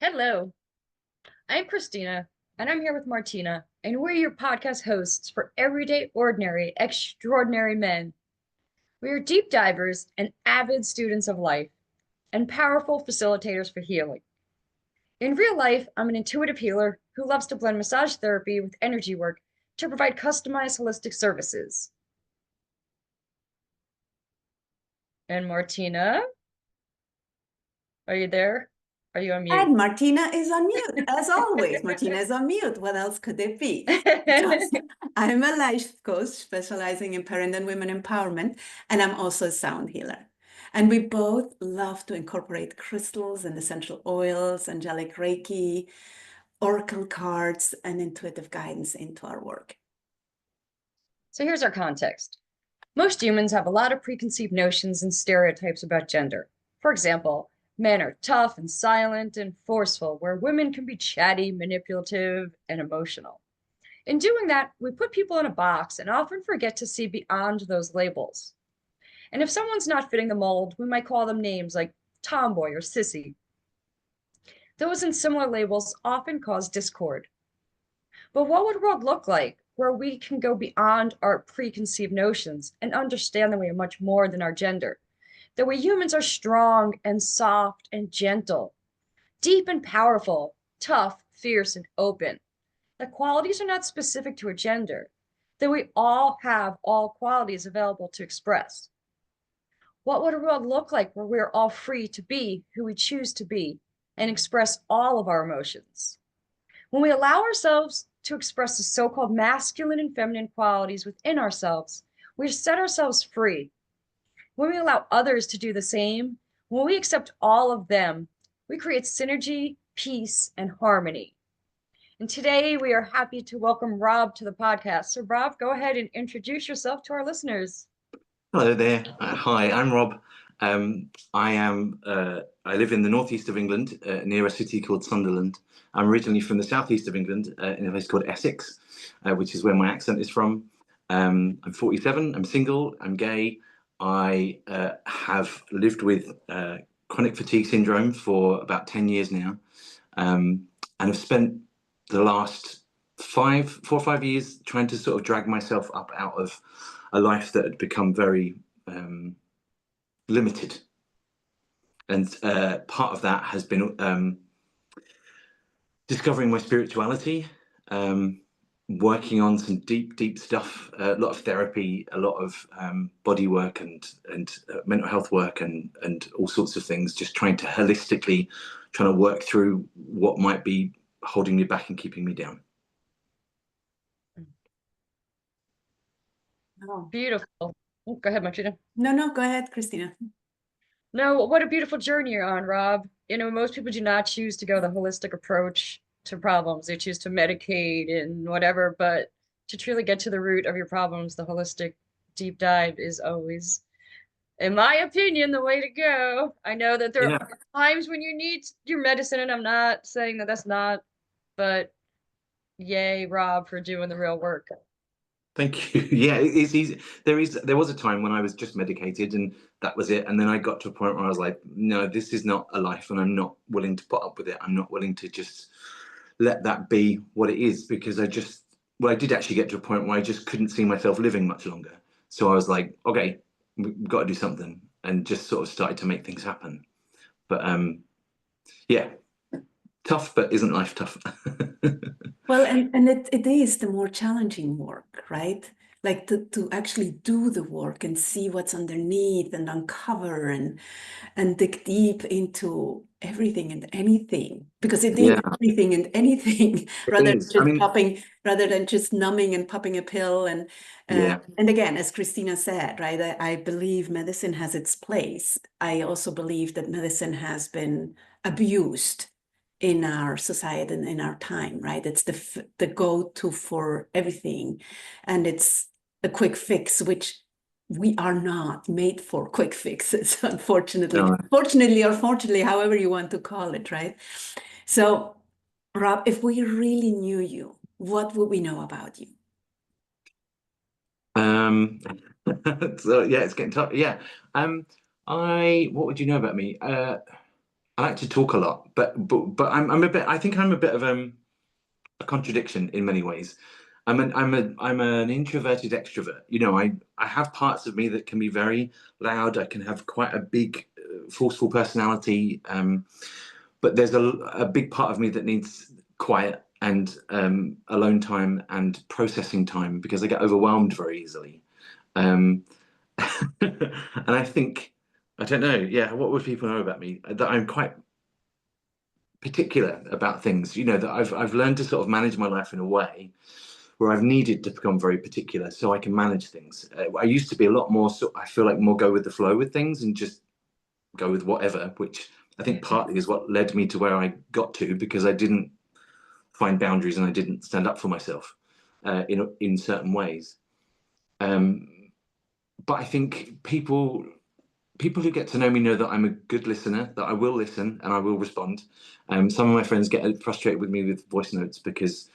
Hello, I'm Christina, and I'm here with Martina, and we're your podcast hosts for Everyday Ordinary Extraordinary Men. We are deep divers and avid students of life, and powerful facilitators for healing. In real life, I'm an intuitive healer who loves to blend massage therapy with energy work to provide customized holistic services. And Martina, are you there? Are you on mute? And Martina is on mute, as always. Martina is on mute. What else could it be? I'm a life coach specializing in parent and women empowerment, and I'm also a sound healer. And we both love to incorporate crystals and essential oils, angelic Reiki, oracle cards, and intuitive guidance into our work. So here's our context. Most humans have a lot of preconceived notions and stereotypes about gender. For example, men are tough and silent and forceful, where women can be chatty, manipulative, and emotional. In doing that, we put people in a box and often forget to see beyond those labels. And if someone's not fitting the mold, we might call them names like tomboy or sissy. Those and similar labels often cause discord. But what would a world look like where we can go beyond our preconceived notions and understand that we are much more than our gender? That we humans are strong and soft and gentle, deep and powerful, tough, fierce, and open. That qualities are not specific to a gender, that we all have all qualities available to express. What would a world look like where we're all free to be who we choose to be and express all of our emotions? When we allow ourselves to express the so-called masculine and feminine qualities within ourselves, we set ourselves free. When we allow others to do the same, when we accept all of them, we create synergy, peace, and harmony. And today we are happy to welcome Rob to the podcast. So Rob, go ahead and introduce yourself to our listeners. Hello there. Hi, I'm Rob. I live in the northeast of England, near a city called Sunderland. I'm originally from the southeast of England, in a place called Essex, which is where my accent is from. I'm 47. I'm single. I'm gay. I have lived with chronic fatigue syndrome for about 10 years now, and have spent the last 4 or 5 years trying to sort of drag myself up out of a life that had become very limited. And part of that has been discovering my spirituality, working on some deep stuff, a lot of therapy, a lot of body work and mental health work and all sorts of things, just trying to work through what might be holding me back and keeping me down. Oh, beautiful. Oh, go ahead, Martina. No, go ahead, Christina. No, what a beautiful journey you're on, Rob. You know, most people do not choose to go the holistic approach to problems. They choose to medicate and whatever, but to truly get to the root of your problems, the holistic deep dive is always, in my opinion, the way to go. I know that there are times when you need your medicine, and I'm not saying that that's not, but yay, Rob, for doing the real work. Thank you. Yeah, it's easy. There was a time when I was just medicated and that was it. And then I got to a point where I was like, no, this is not a life, and I'm not willing to put up with it. I'm not willing to just let that be what it is, because I did actually get to a point where I just couldn't see myself living much longer. So I was like, okay, we've got to do something, and just sort of started to make things happen. But yeah, tough, but isn't life tough? Well, and it is the more challenging work, right? Like to actually do the work and see what's underneath and uncover and dig deep into everything and anything, because it is everything and anything rather than just numbing and popping a pill. And again, as Christina said, right, I believe medicine has its place. I also believe that medicine has been abused in our society and in our time, right? It's the go-to for everything, and it's a quick fix, which we are not made for quick fixes, unfortunately. Fortunately or fortunately, however you want to call it, right? So, Rob, if we really knew you, what would we know about you? So yeah, it's getting tough. Yeah. What would you know about me? I like to talk a lot, but I'm a bit. I think I'm a bit of a contradiction in many ways. I'm an introverted extrovert. You know, I have parts of me that can be very loud. I can have quite a big, forceful personality. But there's a big part of me that needs quiet and alone time and processing time because I get overwhelmed very easily. Um, and I think, I don't know, yeah, what would people know about me? That I'm quite particular about things, you know, that I've learned to sort of manage my life in a way where I've needed to become very particular so I can manage things. I used to be a lot more, so I feel like more go with the flow with things and just go with whatever, which I think partly is what led me to where I got to because I didn't find boundaries and I didn't stand up for myself in certain ways. But I think people who get to know me know that I'm a good listener, that I will listen and I will respond. Some of my friends get frustrated with me with voice notes because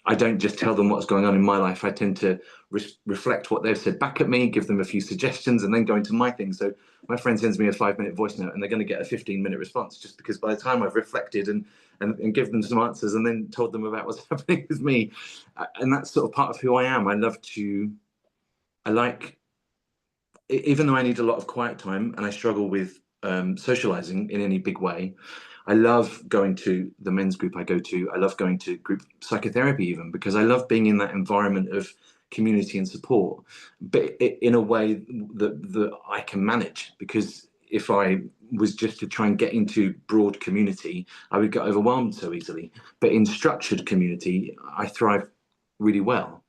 I don't just tell them what's going on in my life. I tend to reflect what they've said back at me, give them a few suggestions, and then go into my thing. So my friend sends me a 5-minute voice note, and they're going to get a 15-minute response just because by the time I've reflected and give them some answers and then told them about what's happening with me, and that's sort of part of who I am. I like, even though I need a lot of quiet time and I struggle with socializing in any big way, I love going to the men's group I go to. I love going to group psychotherapy even because I love being in that environment of community and support, but in a way that I can manage. Because if I was just to try and get into broad community, I would get overwhelmed so easily. But in structured community, I thrive really well.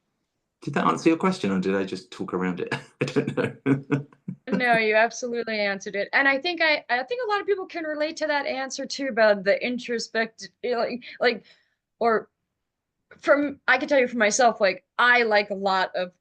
Did that answer your question, or did I just talk around it? I don't know. No, you absolutely answered it. And I think a lot of people can relate to that answer too about the introspect like or from I can tell you for myself, like I like a lot of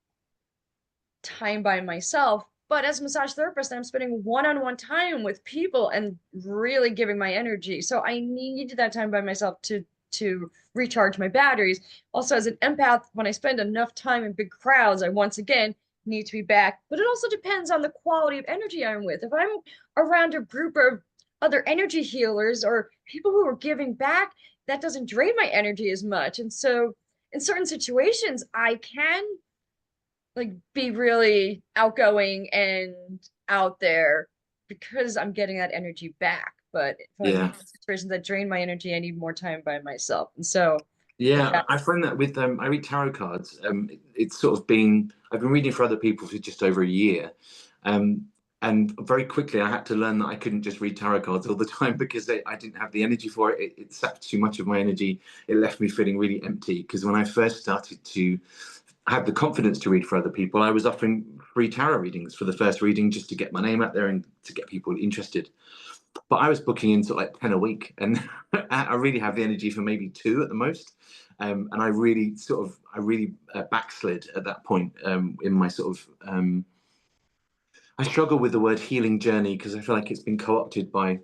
time by myself, but as a massage therapist, I'm spending one-on-one time with people and really giving my energy. So I need that time by myself to recharge my batteries. Also, as an empath, when I spend enough time in big crowds, I once again need to be back. But it also depends on the quality of energy I'm with. If I'm around a group of other energy healers or people who are giving back, that doesn't drain my energy as much. And so in certain situations, I can like be really outgoing and out there because I'm getting that energy back. But if I'm Yeah. in situations that drain my energy, I need more time by myself. And so, Yeah, yeah, I find that with I read tarot cards. It's sort of been I've been reading for other people for just over a year, um, and very quickly I had to learn that I couldn't just read tarot cards all the time because I didn't have the energy for it. It sapped too much of my energy. It left me feeling really empty. Because when I first started to have the confidence to read for other people, I was offering free tarot readings for the first reading just to get my name out there and to get people interested. But I was booking in sort of like 10 a week, and I really have the energy for maybe 2 at the most. And I really backslid at that point in my sort of. I struggle with the word healing journey because I feel like it's been co-opted by,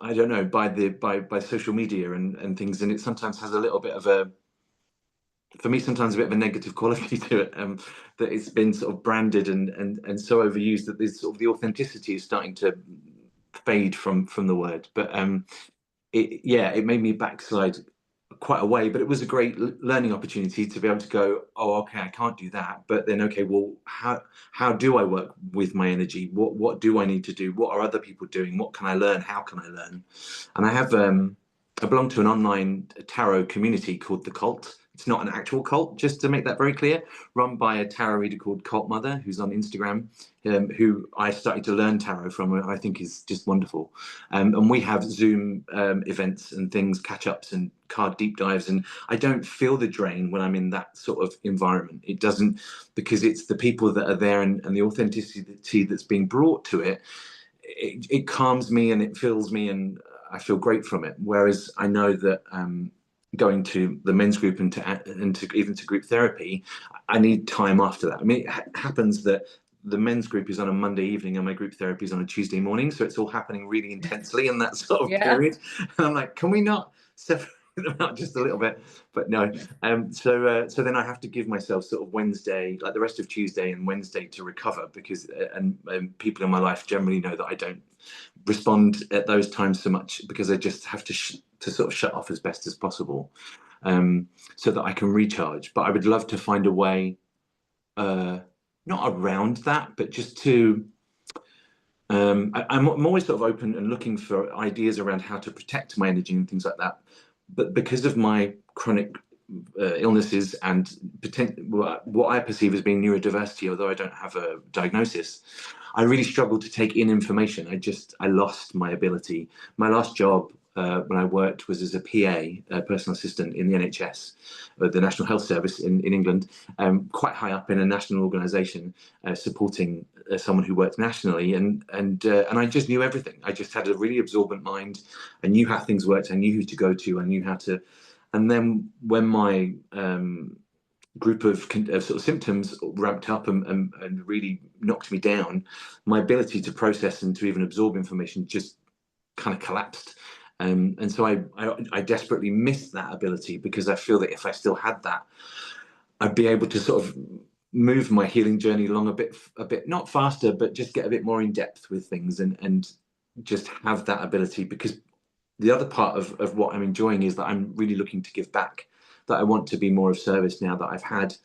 I don't know, by social media and things, and it sometimes has a little bit of a, for me, sometimes a bit of a negative quality to it. That it's been sort of branded and so overused that there's sort of the authenticity is starting to fade from the word. But it made me backslide quite a way, but it was a great learning opportunity to be able to go, oh, okay, I can't do that, but then okay, well, how do I work with my energy? What do I need to do? What are other people doing? What can I learn? How can I learn? And I belong to an online tarot community called The Cult. It's not an actual cult, just to make that very clear, run by a tarot reader called Cult Mother, who's on Instagram, who I started to learn tarot from, and I think is just wonderful. And we have Zoom events and things, catch ups and card deep dives. And I don't feel the drain when I'm in that sort of environment. It doesn't, because it's the people that are there and the authenticity that's being brought to it. It calms me and it fills me, and I feel great from it. Whereas I know that going to the men's group and to even to group therapy, I need time after that. I mean, it happens that the men's group is on a Monday evening and my group therapy is on a Tuesday morning, so it's all happening really intensely in that sort of yeah. period. And I'm like, can we not separate them out just a little bit, but no. So then I have to give myself sort of Wednesday, like the rest of Tuesday and Wednesday, to recover, because and people in my life generally know that I don't respond at those times so much, because I just have to sort of shut off as best as possible, so that I can recharge. But I would love to find a way, not around that, but just to I'm always sort of open and looking for ideas around how to protect my energy and things like that. But because of my chronic illnesses and what I perceive as being neurodiversity, although I don't have a diagnosis, I really struggle to take in information. I lost my ability. My last job, when I worked, was as a PA, personal assistant in the NHS, the National Health Service in England, quite high up in a national organisation, supporting someone who worked nationally, and I just knew everything. I just had a really absorbent mind. I knew how things worked. I knew who to go to. I knew how to. And then when my group of sort of symptoms ramped up and really knocked me down, my ability to process and to even absorb information just kind of collapsed. And so I desperately missed that ability, because I feel that if I still had that, I'd be able to sort of move my healing journey along a bit not faster, but just get a bit more in depth with things, and just have that ability. Because the other part of what I'm enjoying is that I'm really looking to give back, that I want to be more of service now that I've had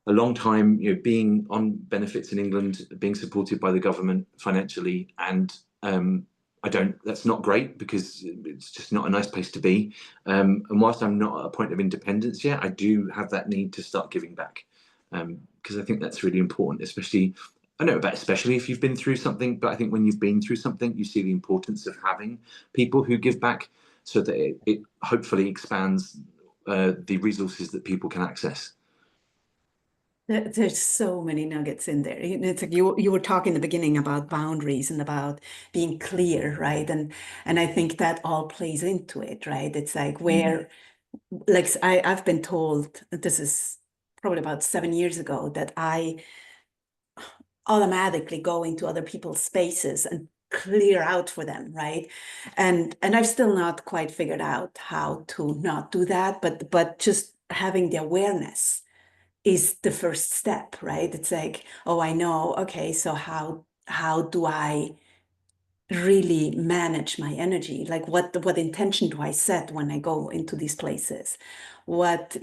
a long time, being on benefits in England, being supported by the government financially, and that's not great, because it's just not a nice place to be. And whilst I'm not at a point of independence yet, I do have that need to start giving back, because I think that's really important, especially, I know about especially if you've been through something, but I think when you've been through something, you see the importance of having people who give back, so that it hopefully expands the resources that people can access. There's so many nuggets in there. It's like you were talking in the beginning about boundaries and about being clear, right? And I think that all plays into it, right? It's like where, like I've been told, this is probably about 7 years ago, that I automatically go into other people's spaces and clear out for them, right? And I've still not quite figured out how to not do that, but just having the awareness is the first step, right? It's like, oh, I know, okay, so how do I really manage my energy? Like what intention do I set when I go into these places? What,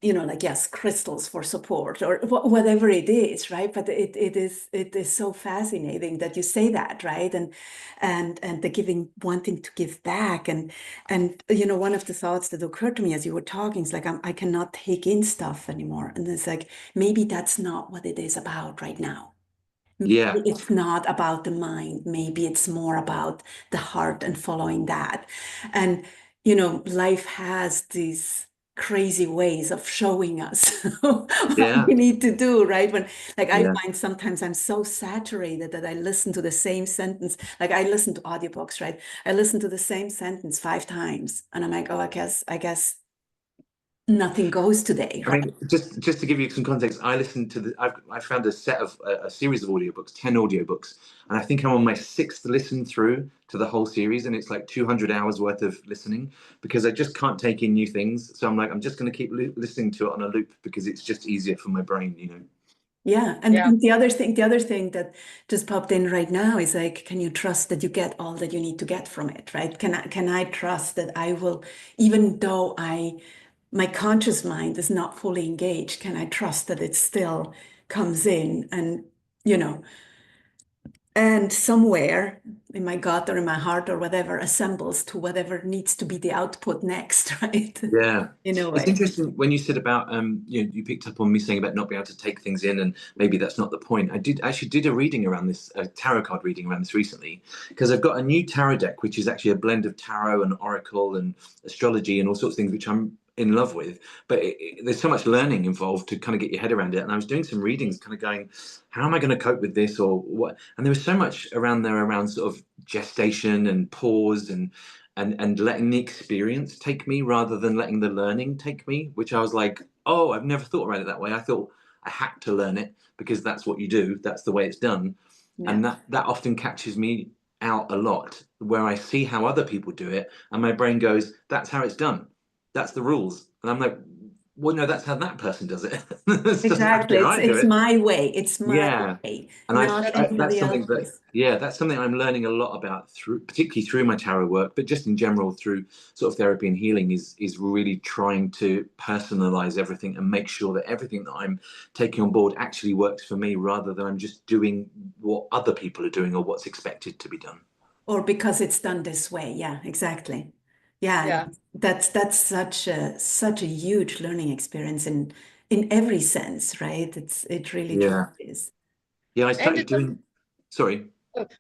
like, yes, crystals for support or whatever it is, right? But it is so fascinating that you say that, right? And the giving, wanting to give back, and one of the thoughts that occurred to me as you were talking is like, I cannot take in stuff anymore, and it's like, maybe that's not what it is about right now. Yeah. It's not about the mind. Maybe it's more about the heart and following that. And, life has these crazy ways of showing us what Yeah. we need to do, right? When, like, I Yeah. find sometimes I'm so saturated that I listen to the same sentence. Like, I listen to audiobooks, right? I listen to the same sentence 5 times, and I'm like, oh, I guess nothing goes today, I right? mean, just to give you some context, I found a series of audiobooks, 10 audiobooks, and I think I'm on my 6th listen through to the whole series, and it's like 200 hours worth of listening, because I just can't take in new things. So I'm like, I'm just going to keep listening to it on a loop, because it's just easier for my brain. Yeah, and, Yeah. and the other thing that just popped in right now is like, can you trust that you get all that you need to get from it, right? Can I trust that I will, even though my conscious mind is not fully engaged, can I trust that it still comes in and, you know, and somewhere in my gut or in my heart or whatever assembles to whatever needs to be the output next, right? Yeah, In a it's way. interesting when you said about you picked up on me saying about not being able to take things in, and maybe that's not the point. I did a reading around this, a tarot card reading around this recently, because I've got a new tarot deck, which is actually a blend of tarot and oracle and astrology and all sorts of things, which I'm in love with. But there's so much learning involved to kind of get your head around it. And I was doing some readings, kind of going, how am I going to cope with this, or what? And there was so much around there around sort of gestation and pause and letting the experience take me rather than letting the learning take me, which I was like, oh, I've never thought about it that way. I thought I had to learn it because that's what you do. That's the way it's done. Yeah. And that often catches me out a lot, where I see how other people do it, and my brain goes, "That's how it's done. That's the rules." And I'm like, "Well, no, that's how that person does it. This doesn't Exactly. actually how I do It's it." my way. It's my Yeah, way, and not that's anybody something that, else's. yeah, that's something I'm learning a lot about, through particularly through my tarot work, but just in general through sort of therapy and healing, is really trying to personalize everything and make sure that everything that I'm taking on board actually works for me, rather than I'm just doing what other people are doing or what's expected to be done. Or because it's done this way. Yeah, exactly. Yeah, Yeah. that's such a huge learning experience in every sense, right? It really truly Yeah, is. yeah. I And started it's doing. Sorry.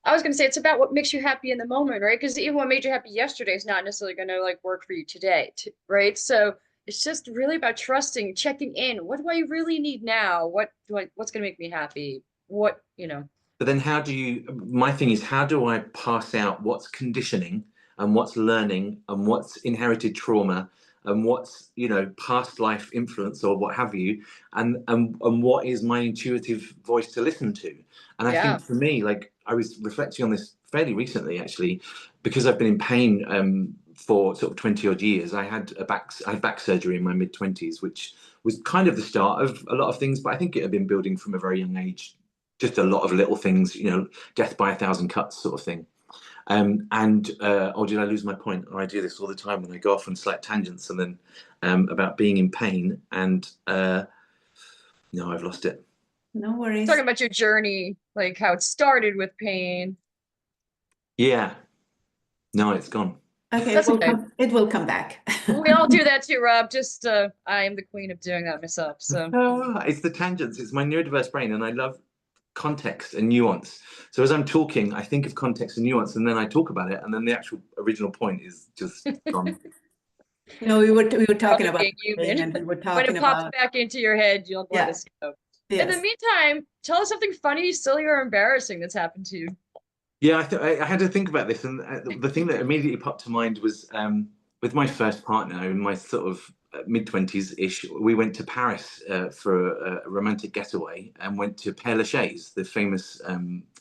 I was going to say it's about what makes you happy in the moment, right? Because even what made you happy yesterday is not necessarily going to like work for you today, right? So it's just really about trusting, checking in. What do I really need now? What's going to make me happy? What, you know? But then how do you, my thing is, how do I pass out what's conditioning and what's learning and what's inherited trauma and what's, past life influence or what have you, and what is my intuitive voice to listen to? And I Yeah. think for me, like, I was reflecting on this fairly recently, actually, because I've been in pain for sort of 20 odd years. I had back surgery in my mid 20s, which was kind of the start of a lot of things, but I think it had been building from a very young age, just a lot of little things, death by a thousand cuts sort of thing. Did I lose my point? Or I do this all the time when I go off on slight tangents, and then about being in pain, and no, I've lost it. No worries. Talking about your journey, like how it started with pain. Yeah, no, it's gone. Okay, That's okay. It will come back. We all do that too, Rob. Just I am the queen of doing that myself. So It's the tangents. It's my neurodiverse brain, and I love context and nuance. So as I'm talking, I think of context and nuance, and then I talk about it, and then the actual original point is just gone. We were talking probably about being pain, human. and we were When talking it pops about back into your head, you'll let yeah, us know. In the yes. meantime, tell us something funny, silly, or embarrassing that's happened to you. Yeah, I had to think about this, and the thing that immediately popped to mind was with my first partner in my sort of mid 20s ish. We went to Paris for a romantic getaway, and went to Père Lachaise, the famous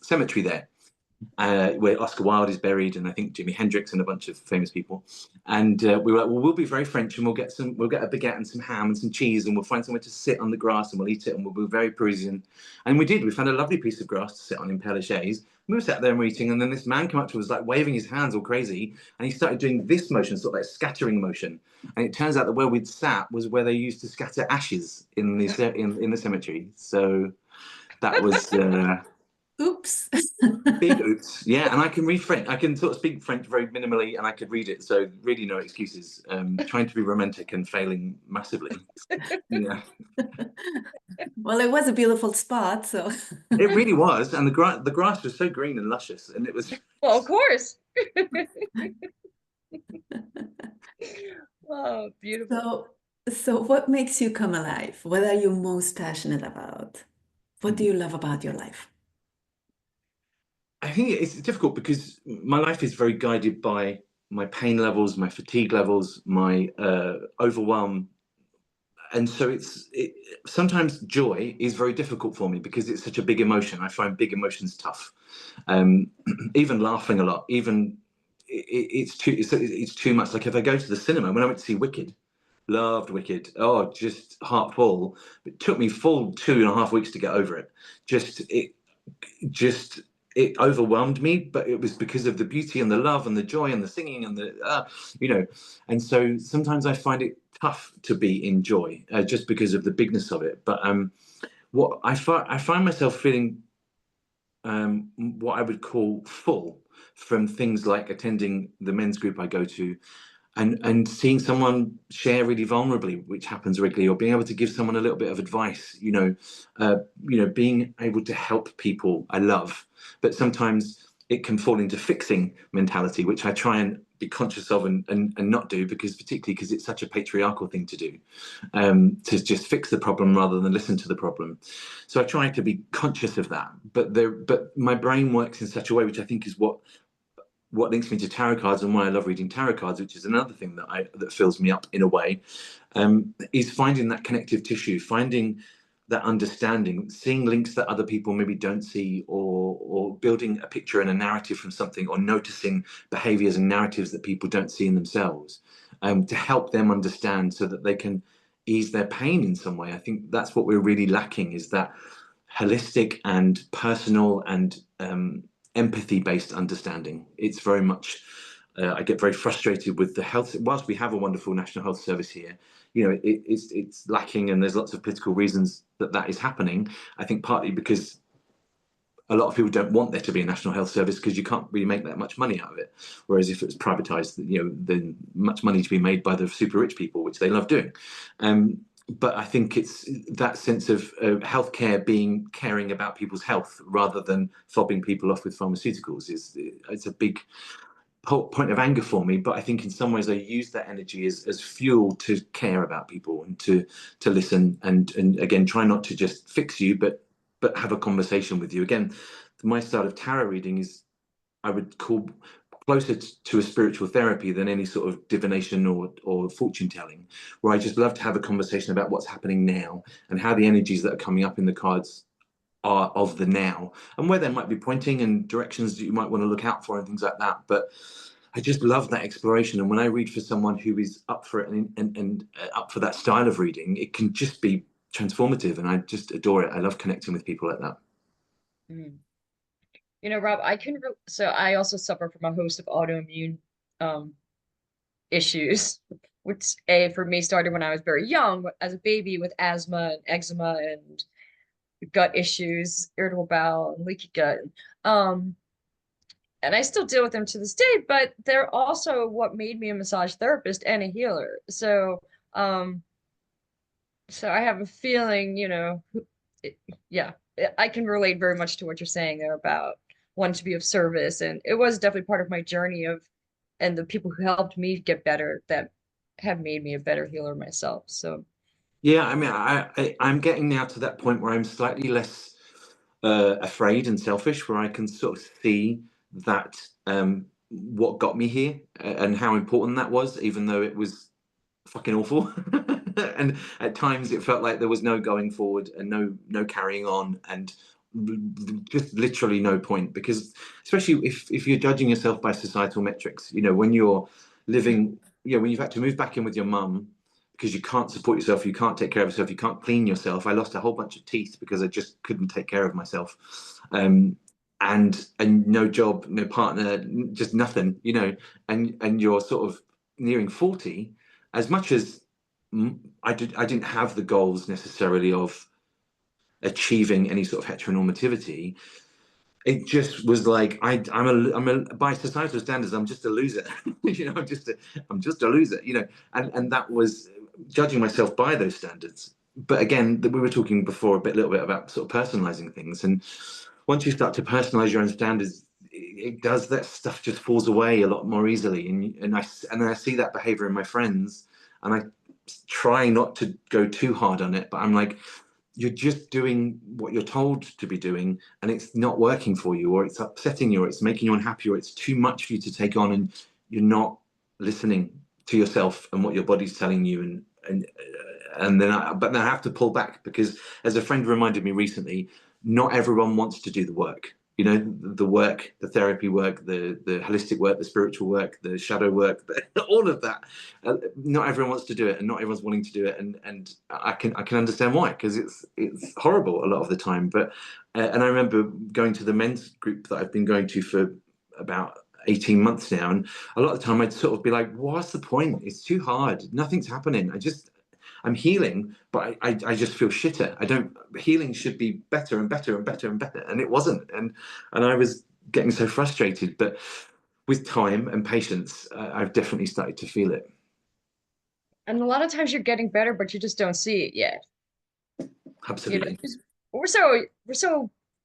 cemetery there, where Oscar Wilde is buried, and I think Jimi Hendrix and a bunch of famous people. And we were like, well, we'll be very French, and we'll get a baguette and some ham and some cheese, and we'll find somewhere to sit on the grass, and we'll eat it, and we'll be very Parisian. And we did. We found a lovely piece of grass to sit on in Père Lachaise. We were sat there and we're eating, and then this man came up to us, like waving his hands all crazy, and he started doing this motion, sort of like scattering motion. And it turns out that where we'd sat was where they used to scatter ashes in the cemetery. So that was. Oops. Big oops, yeah, and I can read French. I can sort of speak French very minimally, and I could read it. So really, no excuses. Trying to be romantic and failing massively. Yeah, Well, it was a beautiful spot, so it really was, and the grass was so green and luscious, and it was. Well, of course. Oh, beautiful. so what makes you come alive? What are you most passionate about? What do you love about your life? I think it's difficult because my life is very guided by my pain levels, my fatigue levels, my overwhelm, and so sometimes joy is very difficult for me because it's such a big emotion. I find big emotions tough. um, Even laughing a lot, even it's too much. Like if I go to the cinema, when I went to see Wicked, loved Wicked, oh, just heart full. It took me full 2.5 weeks to get over it. Just it overwhelmed me, but it was because of the beauty and the love and the joy and the singing and the and so sometimes I find it tough to be in joy, just because of the bigness of it. But what I find myself feeling, what I would call full, from things like attending the men's group I go to, and seeing someone share really vulnerably, which happens regularly, or being able to give someone a little bit of advice, being able to help people I love. But sometimes it can fall into fixing mentality, which I try and be conscious of, and not do, particularly because it's such a patriarchal thing to do, to just fix the problem rather than listen to the problem. So I try to be conscious of that, but my brain works in such a way, which I think is what links me to tarot cards, and why I love reading tarot cards, which is another thing that fills me up in a way, is finding that connective tissue, finding that understanding, seeing links that other people maybe don't see, or building a picture and a narrative from something, or noticing behaviors and narratives that people don't see in themselves, to help them understand so that they can ease their pain in some way. I think that's what we're really lacking, is that holistic and personal and empathy based understanding. It's very much I get very frustrated with the health. Whilst we have a wonderful National Health Service here, it's lacking, and there's lots of political reasons that is happening. I think partly because a lot of people don't want there to be a National Health Service, because you can't really make that much money out of it. Whereas if it's privatized, then much money to be made by the super rich people, which they love doing. But I think it's that sense of healthcare being caring about people's health rather than fobbing people off with pharmaceuticals it's a big point of anger for me. But I think in some ways I use that energy as fuel to care about people and to listen, and again try not to just fix you, but have a conversation with you. Again, my style of tarot reading is, I would call, closer to a spiritual therapy than any sort of divination or fortune telling, where I just love to have a conversation about what's happening now and how the energies that are coming up in the cards are of the now, and where they might be pointing and directions that you might want to look out for and things like that. But I just love that exploration. And when I read for someone who is up for it and up for that style of reading, it can just be transformative, and I just adore it. I love connecting with people like that. Mm. Rob, so I also suffer from a host of autoimmune um issues, which for me started when I was very young, as a baby, with asthma and eczema and gut issues, irritable bowel and leaky gut. Um, and I still deal with them to this day, but they're also what made me a massage therapist and a healer. Um, so I have a feeling, yeah, I can relate very much to what you're saying there about wanting to be of service. And it was definitely part of my journey and the people who helped me get better that have made me a better healer myself. So, Yeah, I mean, I'm getting now to that point where I'm slightly less afraid and selfish, where I can sort of see that what got me here and how important that was, even though it was fucking awful. And at times it felt like there was no going forward and no carrying on, and just literally no point. Because especially if you're judging yourself by societal metrics, when you're living, when you've had to move back in with your mum because you can't support yourself, you can't take care of yourself, you can't clean yourself. I lost a whole bunch of teeth because I just couldn't take care of myself. And no job, no partner, just nothing, and you're sort of nearing 40. As much as I didn't have the goals necessarily of achieving any sort of heteronormativity. It just was like I'm a by societal standards I'm just a loser. I'm just a loser. And that was judging myself by those standards. But again, we were talking before a little bit about sort of personalizing things, and once you start to personalize your own standards, it does, that stuff just falls away a lot more easily. And I see that behavior in my friends, and I try not to go too hard on it, but I'm like, you're just doing what you're told to be doing, and it's not working for you, or it's upsetting you, or it's making you unhappy, or it's too much for you to take on, and you're not listening to yourself and what your body's telling you. And then I have to pull back, because as a friend reminded me recently, not everyone wants to do the work. The work, the therapy work, the holistic work, the spiritual work, the shadow work, all of that. Not everyone wants to do it, and not everyone's willing to do it. And I can understand why, because it's horrible a lot of the time. But and I remember going to the men's group that I've been going to for about 18 months now, and a lot of the time I'd sort of be like, what's the point? It's too hard. Nothing's happening. I'm healing, but I just feel shitter. Healing should be better and better and better and better. And it wasn't. And I was getting so frustrated. But with time and patience, I've definitely started to feel it. and a lot of times you're getting better, but you just don't see it yet. Absolutely. 'Cause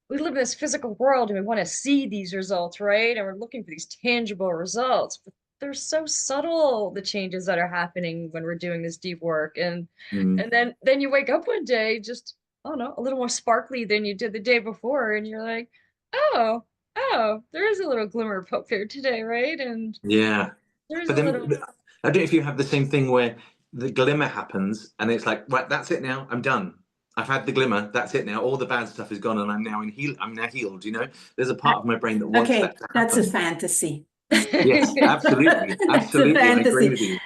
we live in this physical world and we want to see these results, right? And we're looking for these tangible results, but they're so subtle, the changes that are happening when we're doing this deep work. And Mm. then you wake up one day just, I don't know, a little more sparkly than you did the day before, and you're like, oh, there is a little glimmer of hope there today, right? And Yeah. there's But a then little. I don't know if you have the same thing where the glimmer happens and it's like, right, that's it now, I'm done. I've had the glimmer. That's it now. All the bad stuff is gone, and I'm now I'm now healed. You know, there's a part of my brain that wants Okay, that to that's a happen. fantasy. Yes, absolutely, That's a absolutely. I agree fantasy. with you.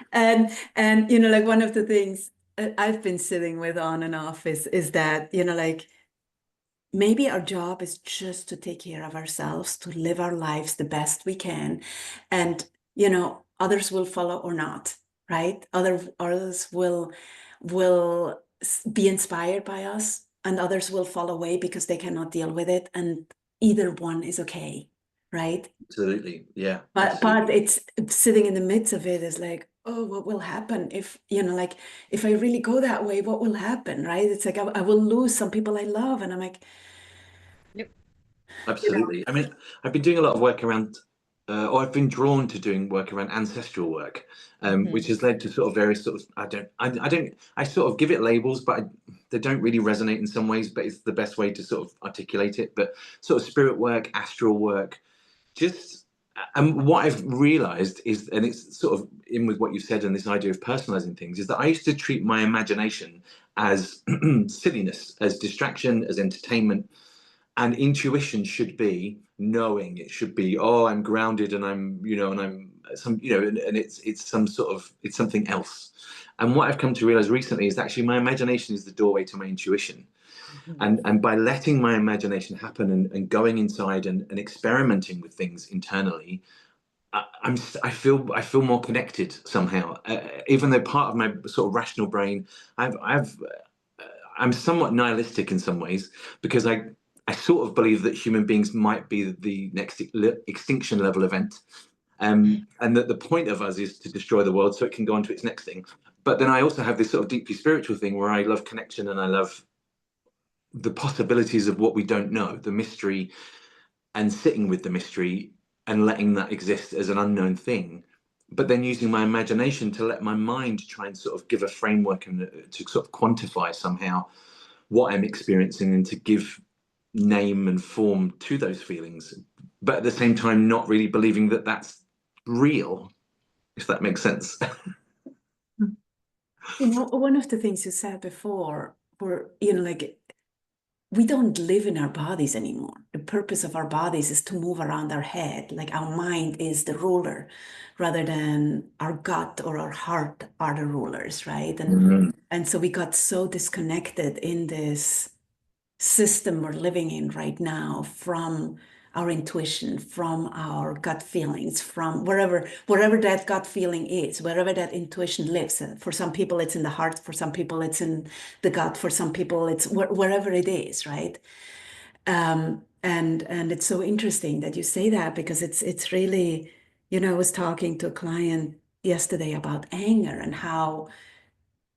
And you know, like one of the things I've been sitting with on and off is that, you know, like maybe our job is just to take care of ourselves, to live our lives the best we can. And, you know, others will follow or not, right? Others will be inspired by us, and others will fall away because they cannot deal with it. And either one is okay, right? Absolutely, yeah, But absolutely. it's sitting in the midst of it is like, oh, what will happen if, you know, like if I really go that way, what will happen, right? It's like I will lose some people I love. And I'm like, Yep. you know, Absolutely. I mean, I've been doing a lot of work around, or I've been drawn to doing work around ancestral work, which Mhm. has led to sort of various sort of, I sort of give it labels, but they don't really resonate in some ways, but it's the best way to sort of articulate it. But sort of spirit work, astral work, just, and what I've realized is, and it's sort of in with what you said and this idea of personalizing things, is that I used to treat my imagination as silliness, as distraction, as entertainment, and intuition should be knowing. It should be, oh, I'm grounded and I'm, you know, and I'm some, you know, and it's some sort of, it's something else. And what I've come to realize recently is actually my imagination is the doorway to my intuition. Mhm. And by letting my imagination happen and going inside and experimenting with things internally, I feel more connected somehow, even though part of my sort of rational brain, I've I'm somewhat nihilistic in some ways, because I sort of believe that human beings might be the next extinction level event, and that the point of us is to destroy the world so it can go on to its next thing. But then I also have this sort of deeply spiritual thing where I love connection and I love the possibilities of what we don't know, the mystery, and sitting with the mystery and letting that exist as an unknown thing, but then using my imagination to let my mind try and sort of give a framework and to sort of quantify somehow what I'm experiencing and to give name and form to those feelings, but at the same time not really believing that that's real, if that makes sense. you know, one of the things you said before were, you know, like we don't live in our bodies anymore. The purpose of our bodies is to move around our head. Like our mind is the ruler rather than our gut or our heart are the rulers, right? And so we got so disconnected in this system we're living in right now from our intuition, from our gut feelings, from wherever that gut feeling is, wherever that intuition lives. For some people, it's in the heart. For some people, it's in the gut. For some people, it's wherever it is, right? And it's so interesting that you say that because it's really, you know, I was talking to a client yesterday about anger and how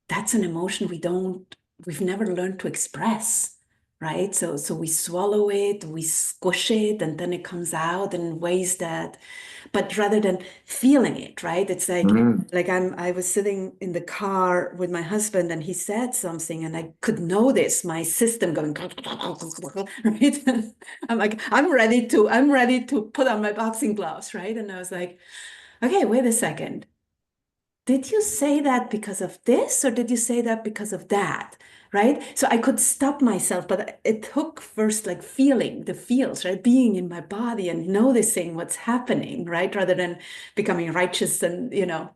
that's an emotion we've never learned to express, right? So we swallow it, we squish it, and then it comes out in ways that, but rather than feeling it, right? It's like I was sitting in the car with my husband and he said something and I could notice my system going, right? I'm like, I'm ready to put on my boxing gloves, right? And I was like, okay, wait a second. Did you say that because of this or did you say that because of that? Right? So I could stop myself, but it took first like feeling the feels, right? Being in my body and noticing what's happening, right? Rather than becoming righteous and, you know.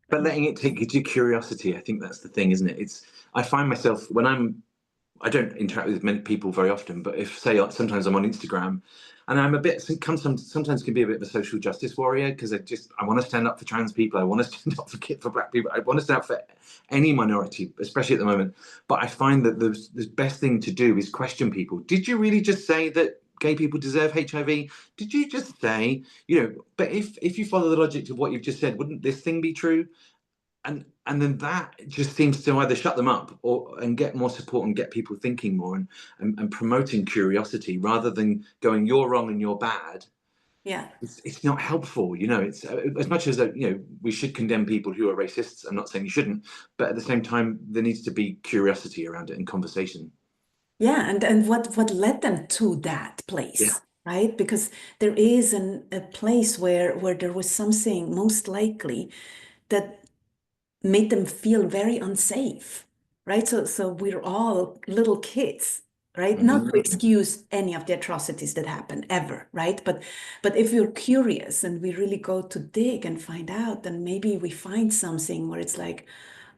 But letting it take you to curiosity, I think that's the thing, isn't it? It's, I find myself when I don't interact with many people very often, but if say sometimes I'm on Instagram and I'm a bit sometimes can be a bit of a social justice warrior because I want to stand up for trans people, I want to stand up for black people, I want to stand up for any minority, especially at the moment. But I find that the best thing to do is question people. Did you really just say that gay people deserve HIV? Did you just say, you know? But if you follow the logic of what you've just said, wouldn't this thing be true? And then that just seems to either shut them up or and get more support and get people thinking more and promoting curiosity rather than going you're wrong and you're bad. Yeah. It's not helpful, you know. It's as much as you know we should condemn people who are racists. I'm not saying you shouldn't, but at the same time there needs to be curiosity around it and conversation. Yeah. And what led them to that Yeah. place, right? Because there is a place where there was something most likely that made them feel very unsafe, right? So we're all little kids, right? Not to Mhm. excuse any of the atrocities that happen ever, right? But if we're curious and we really go to dig and find out, then maybe we find something where it's like,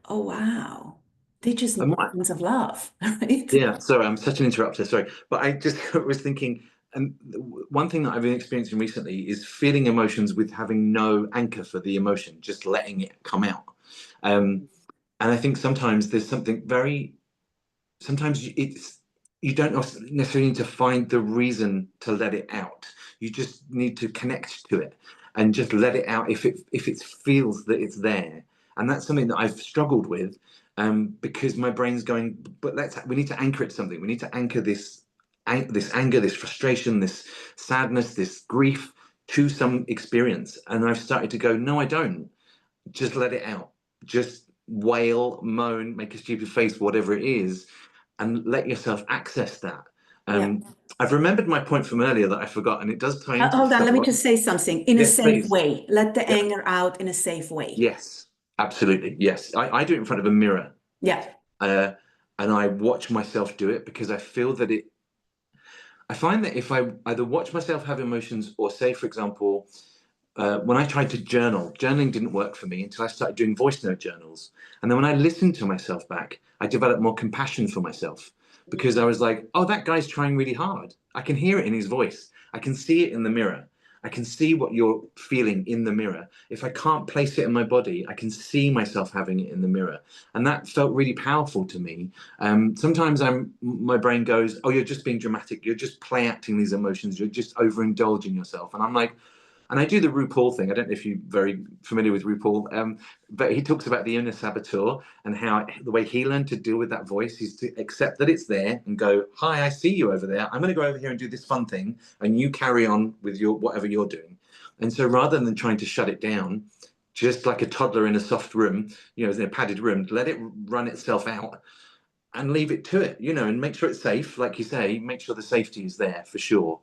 oh wow, they just need And what, tons of love, right? yeah, sorry, I'm such an interrupter, sorry. But I just was thinking, and one thing that I've been experiencing recently is feeling emotions with having no anchor for the emotion, just letting it come out. And I think sometimes there's something very, sometimes it's, you don't necessarily need to find the reason to let it out. You just need to connect to it and just let it out if it feels that it's there. And that's something that I've struggled with, because my brain's going, but we need to anchor it to something. We need to anchor this anger, this frustration, this sadness, this grief to some experience. And I've started to go, no, I don't. Just let it out. Just wail, moan, make a stupid face, whatever it is, and let yourself access that. Yeah. I've remembered my point from earlier that I forgot, and it does tie into Hold on, stuff. let me just say something in a Yes, safe please. way. Let the Yeah. anger out in a safe way. Yes, absolutely. Yes. I do it in front of a mirror. Yeah. And I watch myself do it because I feel that I find that if I either watch myself have emotions or say, for example, when I tried to journaling didn't work for me until I started doing voice note journals. And then when I listened to myself back, I developed more compassion for myself because I was like, oh, that guy's trying really hard. I can hear it in his voice. I can see it in the mirror. I can see what you're feeling in the mirror. If I can't place it in my body, I can see myself having it in the mirror. And that felt really powerful to me. Sometimes my brain goes, oh, you're just being dramatic. You're just play acting these emotions. You're just overindulging yourself. And I'm like, and I do the RuPaul thing. I don't know if you're very familiar with RuPaul, but he talks about the inner saboteur and how the way he learned to deal with that voice is to accept that it's there and go, hi, I see you over there. I'm going to go over here and do this fun thing. And you carry on with your whatever you're doing. And so rather than trying to shut it down, just like a toddler in a soft room, in a padded room, let it run itself out and leave it to it, and make sure it's safe. Like you say, make sure the safety is there for sure.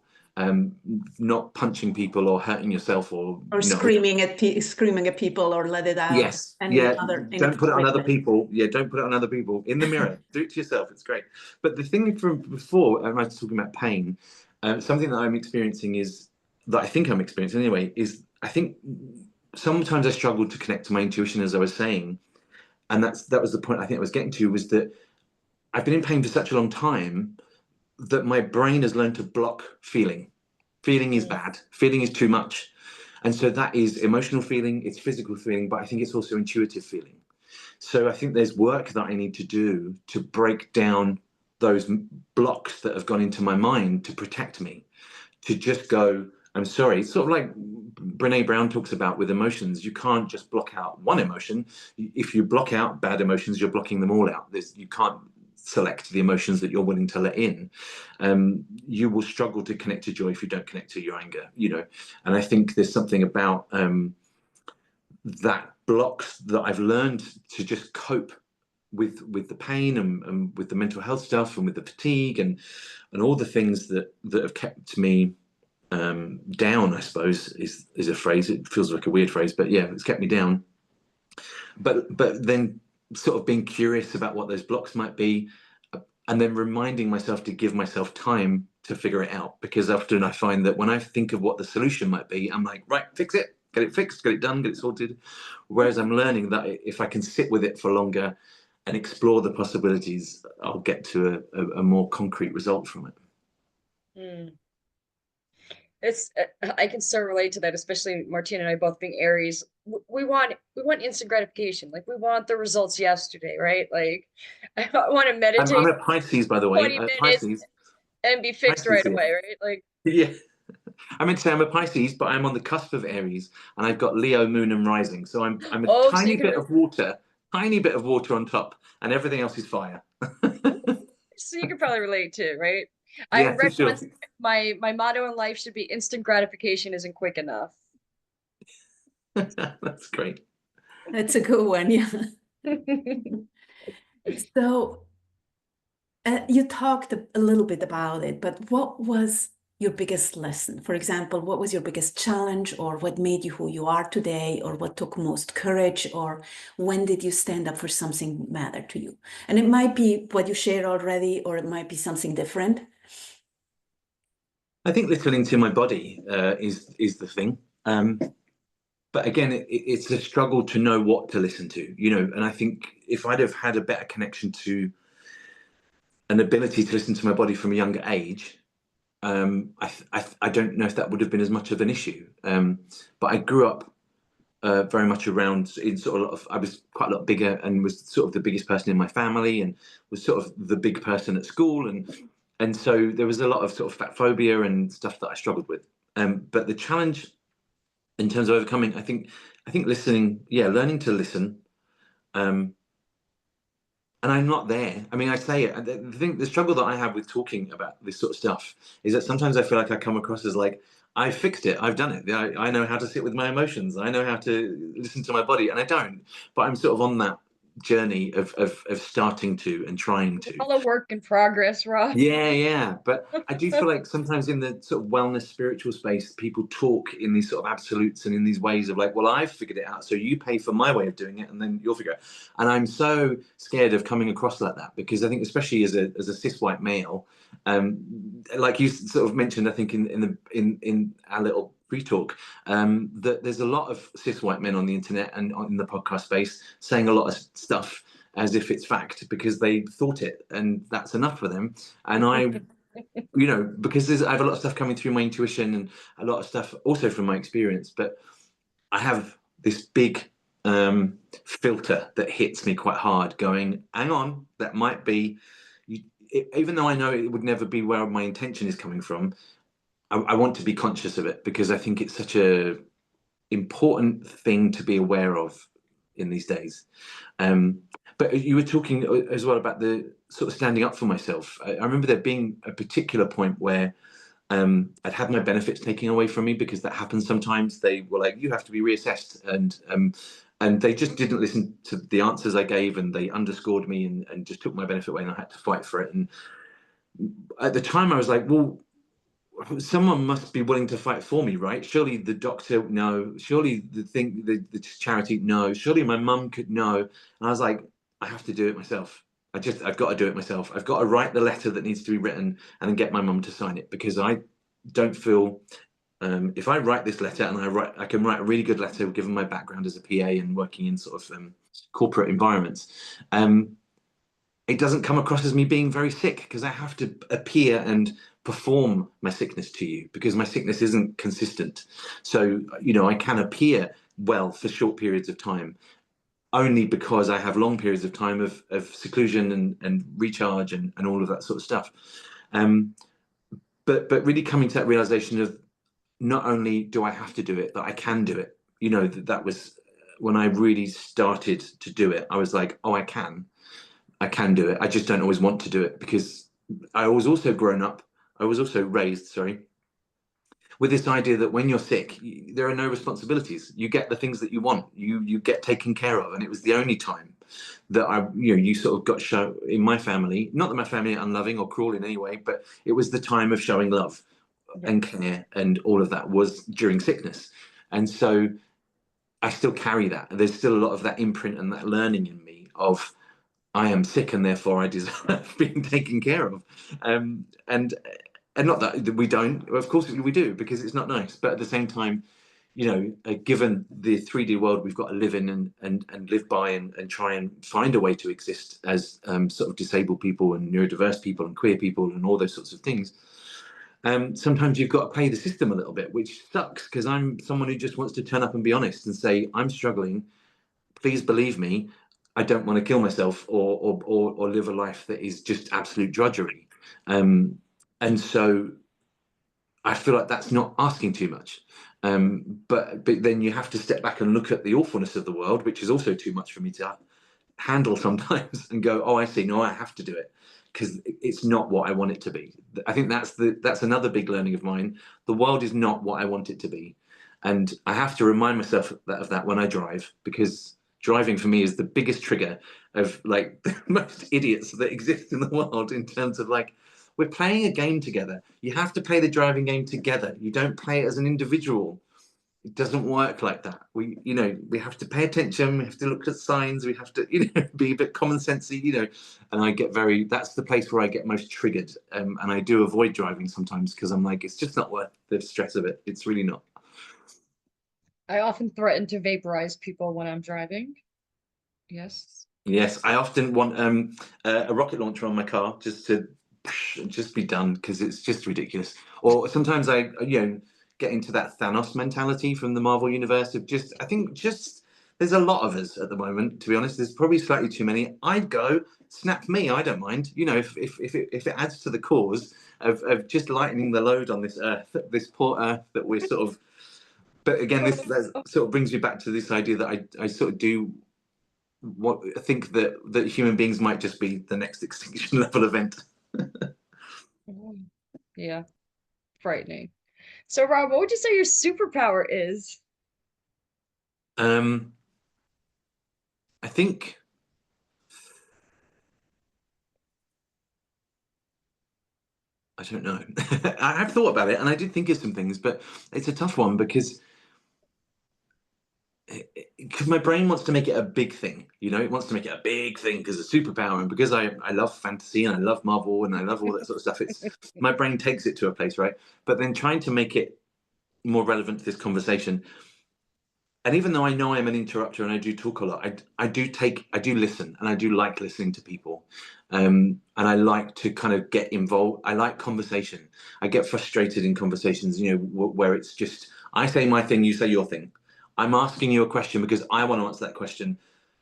Not punching people or hurting yourself or screaming at people or let it out. Yes, Any yeah. other Don't put it on inappropriate other way. people. Yeah, don't put it on other people. In the mirror, do it to yourself. It's great. But the thing from before, I was talking about pain. Something that I'm experiencing that I think I'm experiencing anyway, is I think sometimes I struggle to connect to my intuition, as I was saying, and that was the point I think I was getting to, was that I've been in pain for such a long time that my brain has learned to block feeling. Feeling is bad. Feeling is too much. And so that is emotional feeling, it's physical feeling, but I think it's also intuitive feeling. So I think there's work that I need to do to break down those blocks that have gone into my mind to protect me, to just go, I'm sorry. It's sort of like Brene Brown talks about with emotions. You can't just block out one emotion. If you block out bad emotions, you're blocking them all out. You can't select the emotions that you're willing to let in. You will struggle to connect to joy if you don't connect to your anger, And I think there's something about that blocks that I've learned to just cope with the pain and with the mental health stuff and with the fatigue and all the things that have kept me down, I suppose, is a phrase. It feels like a weird phrase, but yeah, it's kept me down. But then sort of being curious about what those blocks might be, and then reminding myself to give myself time to figure it out. Because often I find that when I think of what the solution might be, I'm like, right, fix it, get it fixed, get it done, get it sorted. Whereas I'm learning that if I can sit with it for longer and explore the possibilities, I'll get to a more concrete result from it. I can so relate to that, especially Martina and I both being Aries. We want instant gratification. Like we want the results yesterday, right? Like I want to I'm meditate a Pisces, by the way. 20 minutes Pisces. and be fixed Pisces, right yeah. away, right? Like Yeah. I meant to say I'm a Pisces, but I'm on the cusp of Aries, and I've got Leo, Moon, and Rising. So I'm a tiny bit of water on top, and everything else is fire. so you can probably relate too, right? I Yeah, for read sure. once my motto in life should be instant gratification isn't quick enough. That's great. That's a good one, yeah. So you talked a little bit about it, but what was your biggest lesson? For example, what was your biggest challenge, or what made you who you are today, or what took most courage, or when did you stand up for something mattered to you? And it might be what you shared already, or it might be something different. I think listening to my body is the thing. But again, it's a struggle to know what to listen to, you know. And I think if I'd have had a better connection to an ability to listen to my body from a younger age, I don't know if that would have been as much of an issue. But I grew up very much around in sort of a lot of, I was quite a lot bigger and was sort of the biggest person in my family and was sort of the big person at school. And so there was a lot of sort of fat phobia and stuff that I struggled with. But the challenge in terms of overcoming, I think listening, learning to listen. And I'm not there. I mean, I say it. The struggle that I have with talking about this sort of stuff is that sometimes I feel like I come across as like, I fixed it. I've done it. I know how to sit with my emotions. I know how to listen to my body, and I don't. But I'm sort of on that journey of starting to and trying to. All a work in progress, Rob. Yeah. But I do feel like sometimes in the sort of wellness spiritual space, people talk in these sort of absolutes and in these ways of like, well, I've figured it out, so you pay for my way of doing it, and then you'll figure it out. And I'm so scared of coming across like that, because I think especially as a cis white male, like you sort of mentioned, I think in our little pre-talk, that there's a lot of cis white men on the internet and in the podcast space saying a lot of stuff as if it's fact because they thought it and that's enough for them. And I, you know, because I have a lot of stuff coming through my intuition and a lot of stuff also from my experience, but I have this big filter that hits me quite hard going, hang on, that might be, even though I know it would never be where my intention is coming from, I want to be conscious of it because I think it's such a important thing to be aware of in these days. But you were talking as well about the sort of standing up for myself. I remember there being a particular point where I'd had my benefits taken away from me, because that happens sometimes. They were like, you have to be reassessed, and they just didn't listen to the answers I gave, and they underscored me and just took my benefit away, and I had to fight for it. And at the time I was like, well, someone must be willing to fight for me, right? Surely the doctor, no. Surely the charity, no. Surely my mum could, no. And I was like, I have to do it myself. I've got to do it myself. I've got to write the letter that needs to be written and then get my mum to sign it, because I don't feel, if I write this letter, and I can write a really good letter given my background as a PA and working in sort of corporate environments. It doesn't come across as me being very sick, because I have to appear and perform my sickness to you, because my sickness isn't consistent. So, you know, I can appear well for short periods of time only because I have long periods of time of seclusion and recharge and all of that sort of stuff. But really coming to that realization of not only do I have to do it, but I can do it. You know, that was when I really started to do it. I was like, oh, I can do it. I just don't always want to do it, because I was also raised, sorry, with this idea that when you're sick, there are no responsibilities. You get the things that you want. You get taken care of. And it was the only time that you sort of got shown in my family, not that my family are unloving or cruel in any way, but it was the time of showing love and care, and all of that was during sickness. And so I still carry that. There's still a lot of that imprint and that learning in me of, I am sick and therefore I deserve being taken care of. And not that we don't, of course we do, because it's not nice. But at the same time, you know, given the 3D world we've got to live in and live by and try and find a way to exist as sort of disabled people and neurodiverse people and queer people and all those sorts of things, sometimes you've got to play the system a little bit, which sucks, because I'm someone who just wants to turn up and be honest and say, I'm struggling. Please believe me. I don't want to kill myself or live a life that is just absolute drudgery. And so I feel like that's not asking too much. But then you have to step back and look at the awfulness of the world, which is also too much for me to handle sometimes, and go, oh, I see. No, I have to do it, because it's not what I want it to be. I think that's another big learning of mine. The world is not what I want it to be. And I have to remind myself of that when I drive, because driving for me is the biggest trigger of like the most idiots that exist in the world, in terms of like, we're playing a game together. You have to play the driving game together. You don't play it as an individual. It doesn't work like that. We have to pay attention. We have to look at signs. We have to, be a bit common sensey, and I get that's the place where I get most triggered. And I do avoid driving sometimes because I'm like, it's just not worth the stress of it. It's really not. I often threaten to vaporize people when I'm driving. Yes. Yes, I often want a rocket launcher on my car just to be done because it's just ridiculous. Or sometimes I, get into that Thanos mentality from the Marvel universe of I think there's a lot of us at the moment, to be honest. There's probably slightly too many. I'd go, snap me, I don't mind. If it adds to the cause of just lightening the load on this earth, this poor earth that we're sort of. But again, that sort of brings me back to this idea that I sort of do. What I think that human beings might just be the next extinction level event. Yeah, frightening. So, Rob, what would you say your superpower is? I think I don't know. I have thought about it, and I did think of some things, but it's a tough one because my brain wants to make it a big thing. It wants to make it a big thing because it's a superpower, and because I love fantasy and I love Marvel and I love all that sort of stuff. It's my brain takes it to a place, right? But then trying to make it more relevant to this conversation. And even though I know I'm an interrupter and I do talk a lot, I do listen, and I do like listening to people. And I like to kind of get involved. I like conversation. I get frustrated in conversations, where it's just, I say my thing, you say your thing. I'm asking you a question because I want to answer that question.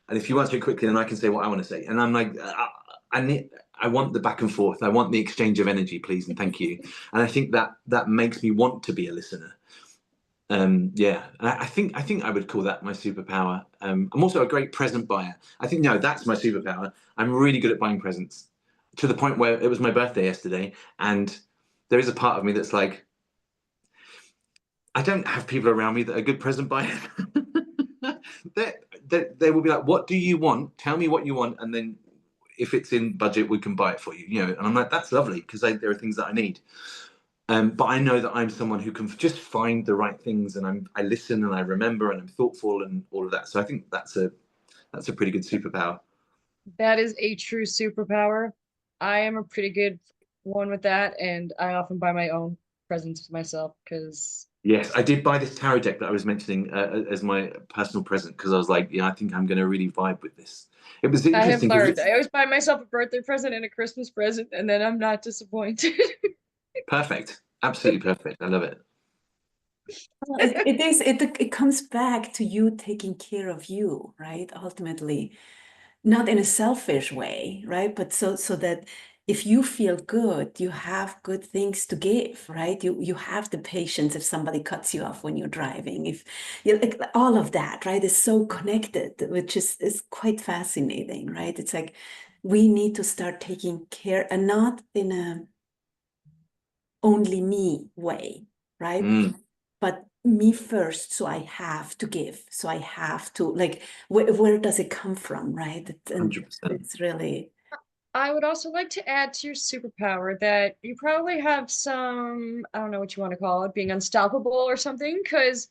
And if you answer it quickly, then I can say what I want to say. And I'm like, I want the back and forth. I want the exchange of energy, please, and thank you. And I think that makes me want to be a listener. Yeah, and I think I would call that my superpower. I'm also a great present buyer. I think that's my superpower. I'm really good at buying presents, to the point where it was my birthday yesterday, and there is a part of me that's like, I don't have people around me that are good present buyers. They will be like, "What do you want? Tell me what you want, and then if it's in budget, we can buy it for you." And I'm like, "That's lovely," because there are things that I need. But I know that I'm someone who can just find the right things, and I listen and I remember and I'm thoughtful and all of that. So I think that's a pretty good superpower. That is a true superpower. I am a pretty good one with that, and I often buy my own presents for myself because Yes, I did buy this tarot deck that I was mentioning as my personal present because I was like, I think I'm going to really vibe with this. It was I have interesting. learned. I always buy myself a birthday present and a Christmas present, and then I'm not disappointed. Perfect. Absolutely perfect. I love it. It comes back to you taking care of you, right? Ultimately, not in a selfish way, right? But so that if you feel good, you have good things to give, right? You have the patience if somebody cuts you off when you're driving. If like all of that, right, is so connected, which is quite fascinating, right? It's like we need to start taking care, and not in a only me way, right? But me first, so I have to give. So I have to, like, where does it come from, right? And 100%. it's really. I would also like to add to your superpower that you probably have some, I don't know what you want to call it, being unstoppable or something, because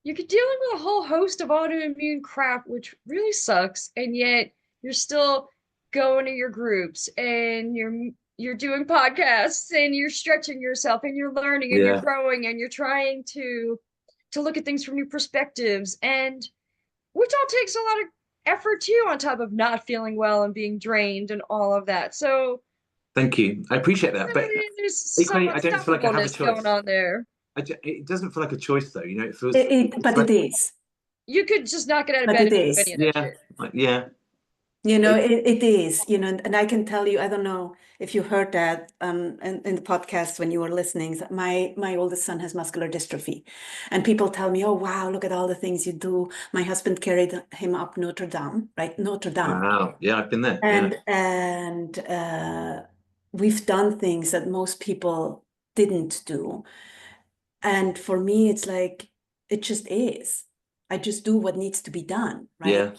you're dealing with a whole host of autoimmune crap, which really sucks, and yet you're still going to your groups and you're doing podcasts and you're stretching yourself and you're learning and you're Yeah. growing and you're trying to look at things from new perspectives, and which all takes a lot of effort too, on top of not feeling well and being drained and all of that. So Thank you. I appreciate that. But there's some equally, I don't feel like I have a unstoppableness going choice. on there. It doesn't feel like a choice, though. It feels. But like, it is. You could just not get out of But bed it and do is. any of that Yeah, shit. yeah. It is, and I can tell you, I don't know if you heard that in the podcast when you were listening. My oldest son has muscular dystrophy, and people tell me, "Oh wow, look at all the things you do." My husband carried him up Notre Dame, right? Notre Dame. Wow. Yeah, I've been there. And we've done things that most people didn't do. And for me, it's like it just is. I just do what needs to be done, right? Yeah.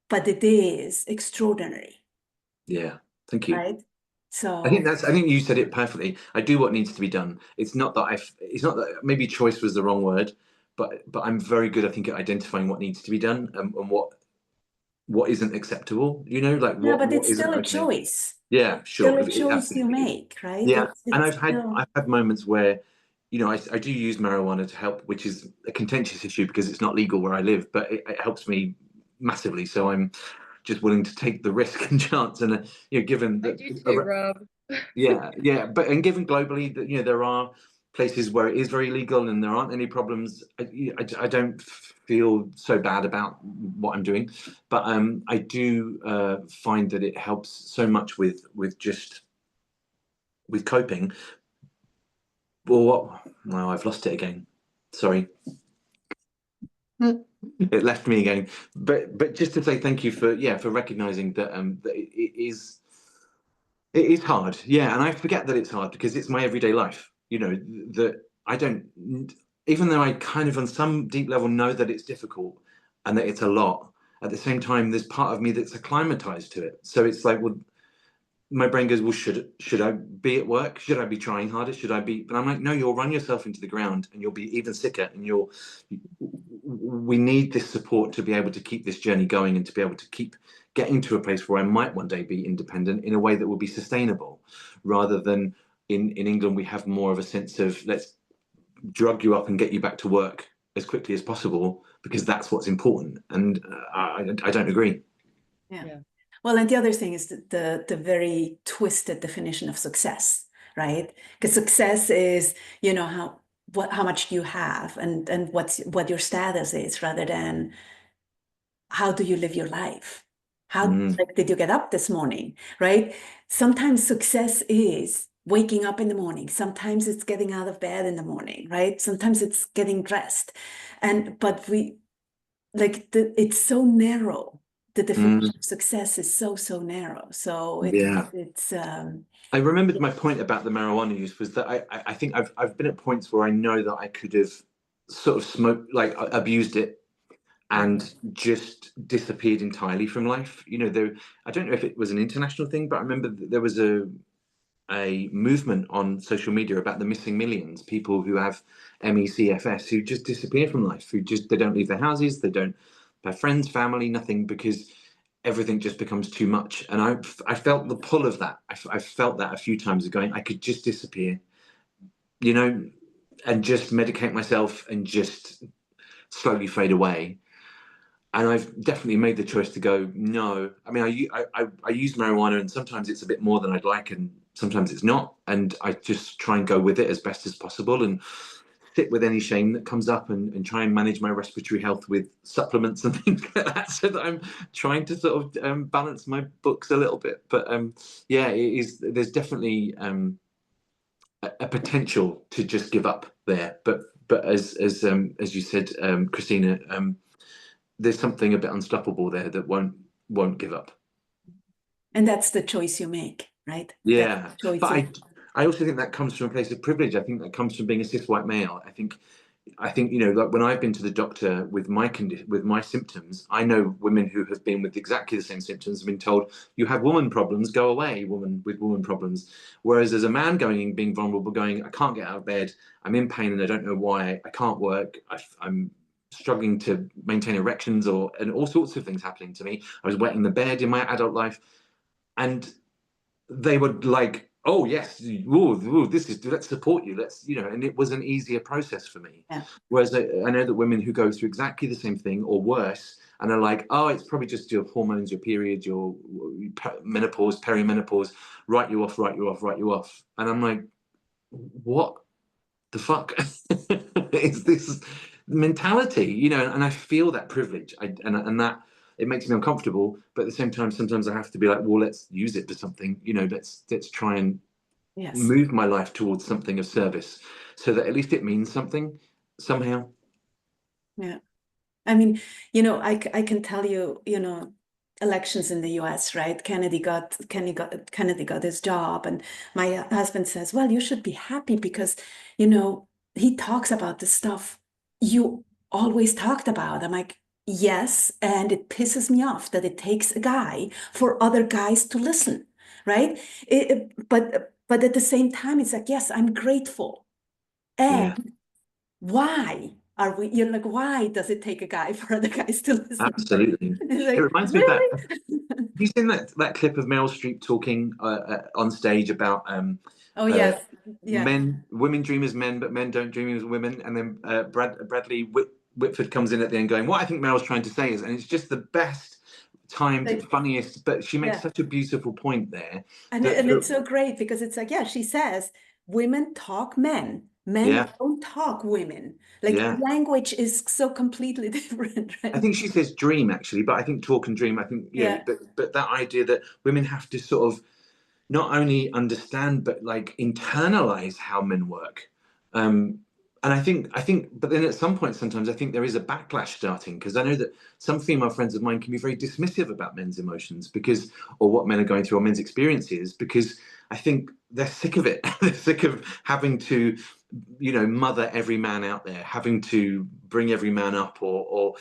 But it is extraordinary. Yeah. Thank you. Right? I think So I think you said it perfectly. I do what needs to be done. It's not that maybe choice was the wrong word, but I'm very good, I think, at identifying what needs to be done, and what isn't acceptable, like yeah, but what it's isn't still a okay. choice. Yeah, It's still sure. a It choice you absolutely is. make, right? Yeah. And It's still, I've had moments where, I do use marijuana to help, which is a contentious issue because it's not legal where I live, but it helps me massively. So I'm just willing to take the risk and chance. And, given I that, do too, Rob. yeah. But, and given globally that, there are places where it is very legal and there aren't any problems, I don't feel so bad about what I'm doing. But I do find that it helps so much with coping. Well, no, I've lost it again. Sorry. It left me again. But just to say thank you for recognizing that it is hard. Yeah, and I forget that it's hard because it's my everyday life. That I don't, even though I kind of on some deep level know that it's difficult and that it's a lot, at the same time there's part of me that's acclimatized to it. So it's like, well, my brain goes, well, should I be at work? Should I be trying harder? Should I be? But I'm like, no, you'll run yourself into the ground and you'll be even sicker. And we need this support to be able to keep this journey going and to be able to keep getting to a place where I might one day be independent in a way that will be sustainable, rather than in England, we have more of a sense of let's drug you up and get you back to work as quickly as possible because that's what's important. And I don't agree. yeah. Well, and the other thing is the very twisted definition of success, right? Because success is, how much you have and what your status is, rather than how do you live your life? How like did you get up this morning, right? Sometimes success is waking up in the morning. Sometimes it's getting out of bed in the morning, right? Sometimes it's getting dressed. But it's so narrow. The definition of success is so narrow. So Yeah. it's I remembered my point about the marijuana use was that I think I've been at points where I know that I could have sort of smoked, like abused it and just disappeared entirely from life. I don't know if it was an international thing, but I remember there was a movement on social media about the missing millions, people who have MECFS who just disappear from life, they don't leave their houses, they don't have friends, family, nothing, because everything just becomes too much. And I felt the pull of that. I felt that a few times going, I could just disappear, and just medicate myself and just slowly fade away. And I've definitely made the choice to go, no. I mean, I use marijuana, and sometimes it's a bit more than I'd like, and sometimes it's not. And I just try and go with it as best as possible and sit with any shame that comes up, and try and manage my respiratory health with supplements and things like that, so that I'm trying to sort of balance my books a little bit. But yeah, there's definitely a potential to just give up there. But as you said, Christina, there's something a bit unstoppable there that won't give up. and that's the choice you make, right? Yeah, choice but you I also think that comes from a place of privilege. I think that comes from being a cis white male. I think like when I've been to the doctor with my symptoms, I know women who have been with exactly the same symptoms have been told, you have woman problems, go away, woman with woman problems. Whereas as a man going and being vulnerable, going, I can't get out of bed, I'm in pain and I don't know why, I can't work, I'm struggling to maintain erections, and all sorts of things happening to me. I was wetting the bed in my adult life, and they were like, oh yes, ooh, let's support you, and it was an easier process for me. Yeah. Whereas I know that women who go through exactly the same thing or worse and are like, oh, it's probably just your hormones, your period, your menopause, perimenopause, write you off, and I'm like, what the fuck is this mentality, and I feel that privilege, and that it makes me uncomfortable, but at the same time sometimes I have to be like, well, let's use it for something, let's try and move my life towards something of service, so that at least it means something somehow. Yeah. I mean, I can tell you, elections in the US, right? Kennedy got his job, and my husband says, well, you should be happy because, he talks about the stuff you always talked about. I'm like, yes, and it pisses me off that it takes a guy for other guys to listen, right? But at the same time, it's like, yes, I'm grateful. Yeah, And why are we, you're like, why does it take a guy for other guys to listen? absolutely. It's It like, reminds me of that. really? Have you seen that clip of Meryl Streep talking on stage about Oh, uh, yes. Yeah. women dream as men, but men don't dream as women? And then Bradley Whitford comes in at the end going, what I think Meryl's trying to say is, and it's just the best timed, Like, funniest, but she makes yeah. such a beautiful point there. And it's so great because it's like, yeah, she says, women talk men. Men Yeah, don't talk women. Like yeah. language is so completely different, I right? think she says dream actually, but I think talk and dream. I think Yeah. but that idea that women have to sort of not only understand but like internalize how men work. And I think but then at some point sometimes I think there is a backlash starting, because I know that some female friends of mine can be very dismissive about men's emotions, because or what men are going through or men's experiences, because I think they're sick of it. They're sick of having to, mother every man out there, having to bring every man up, or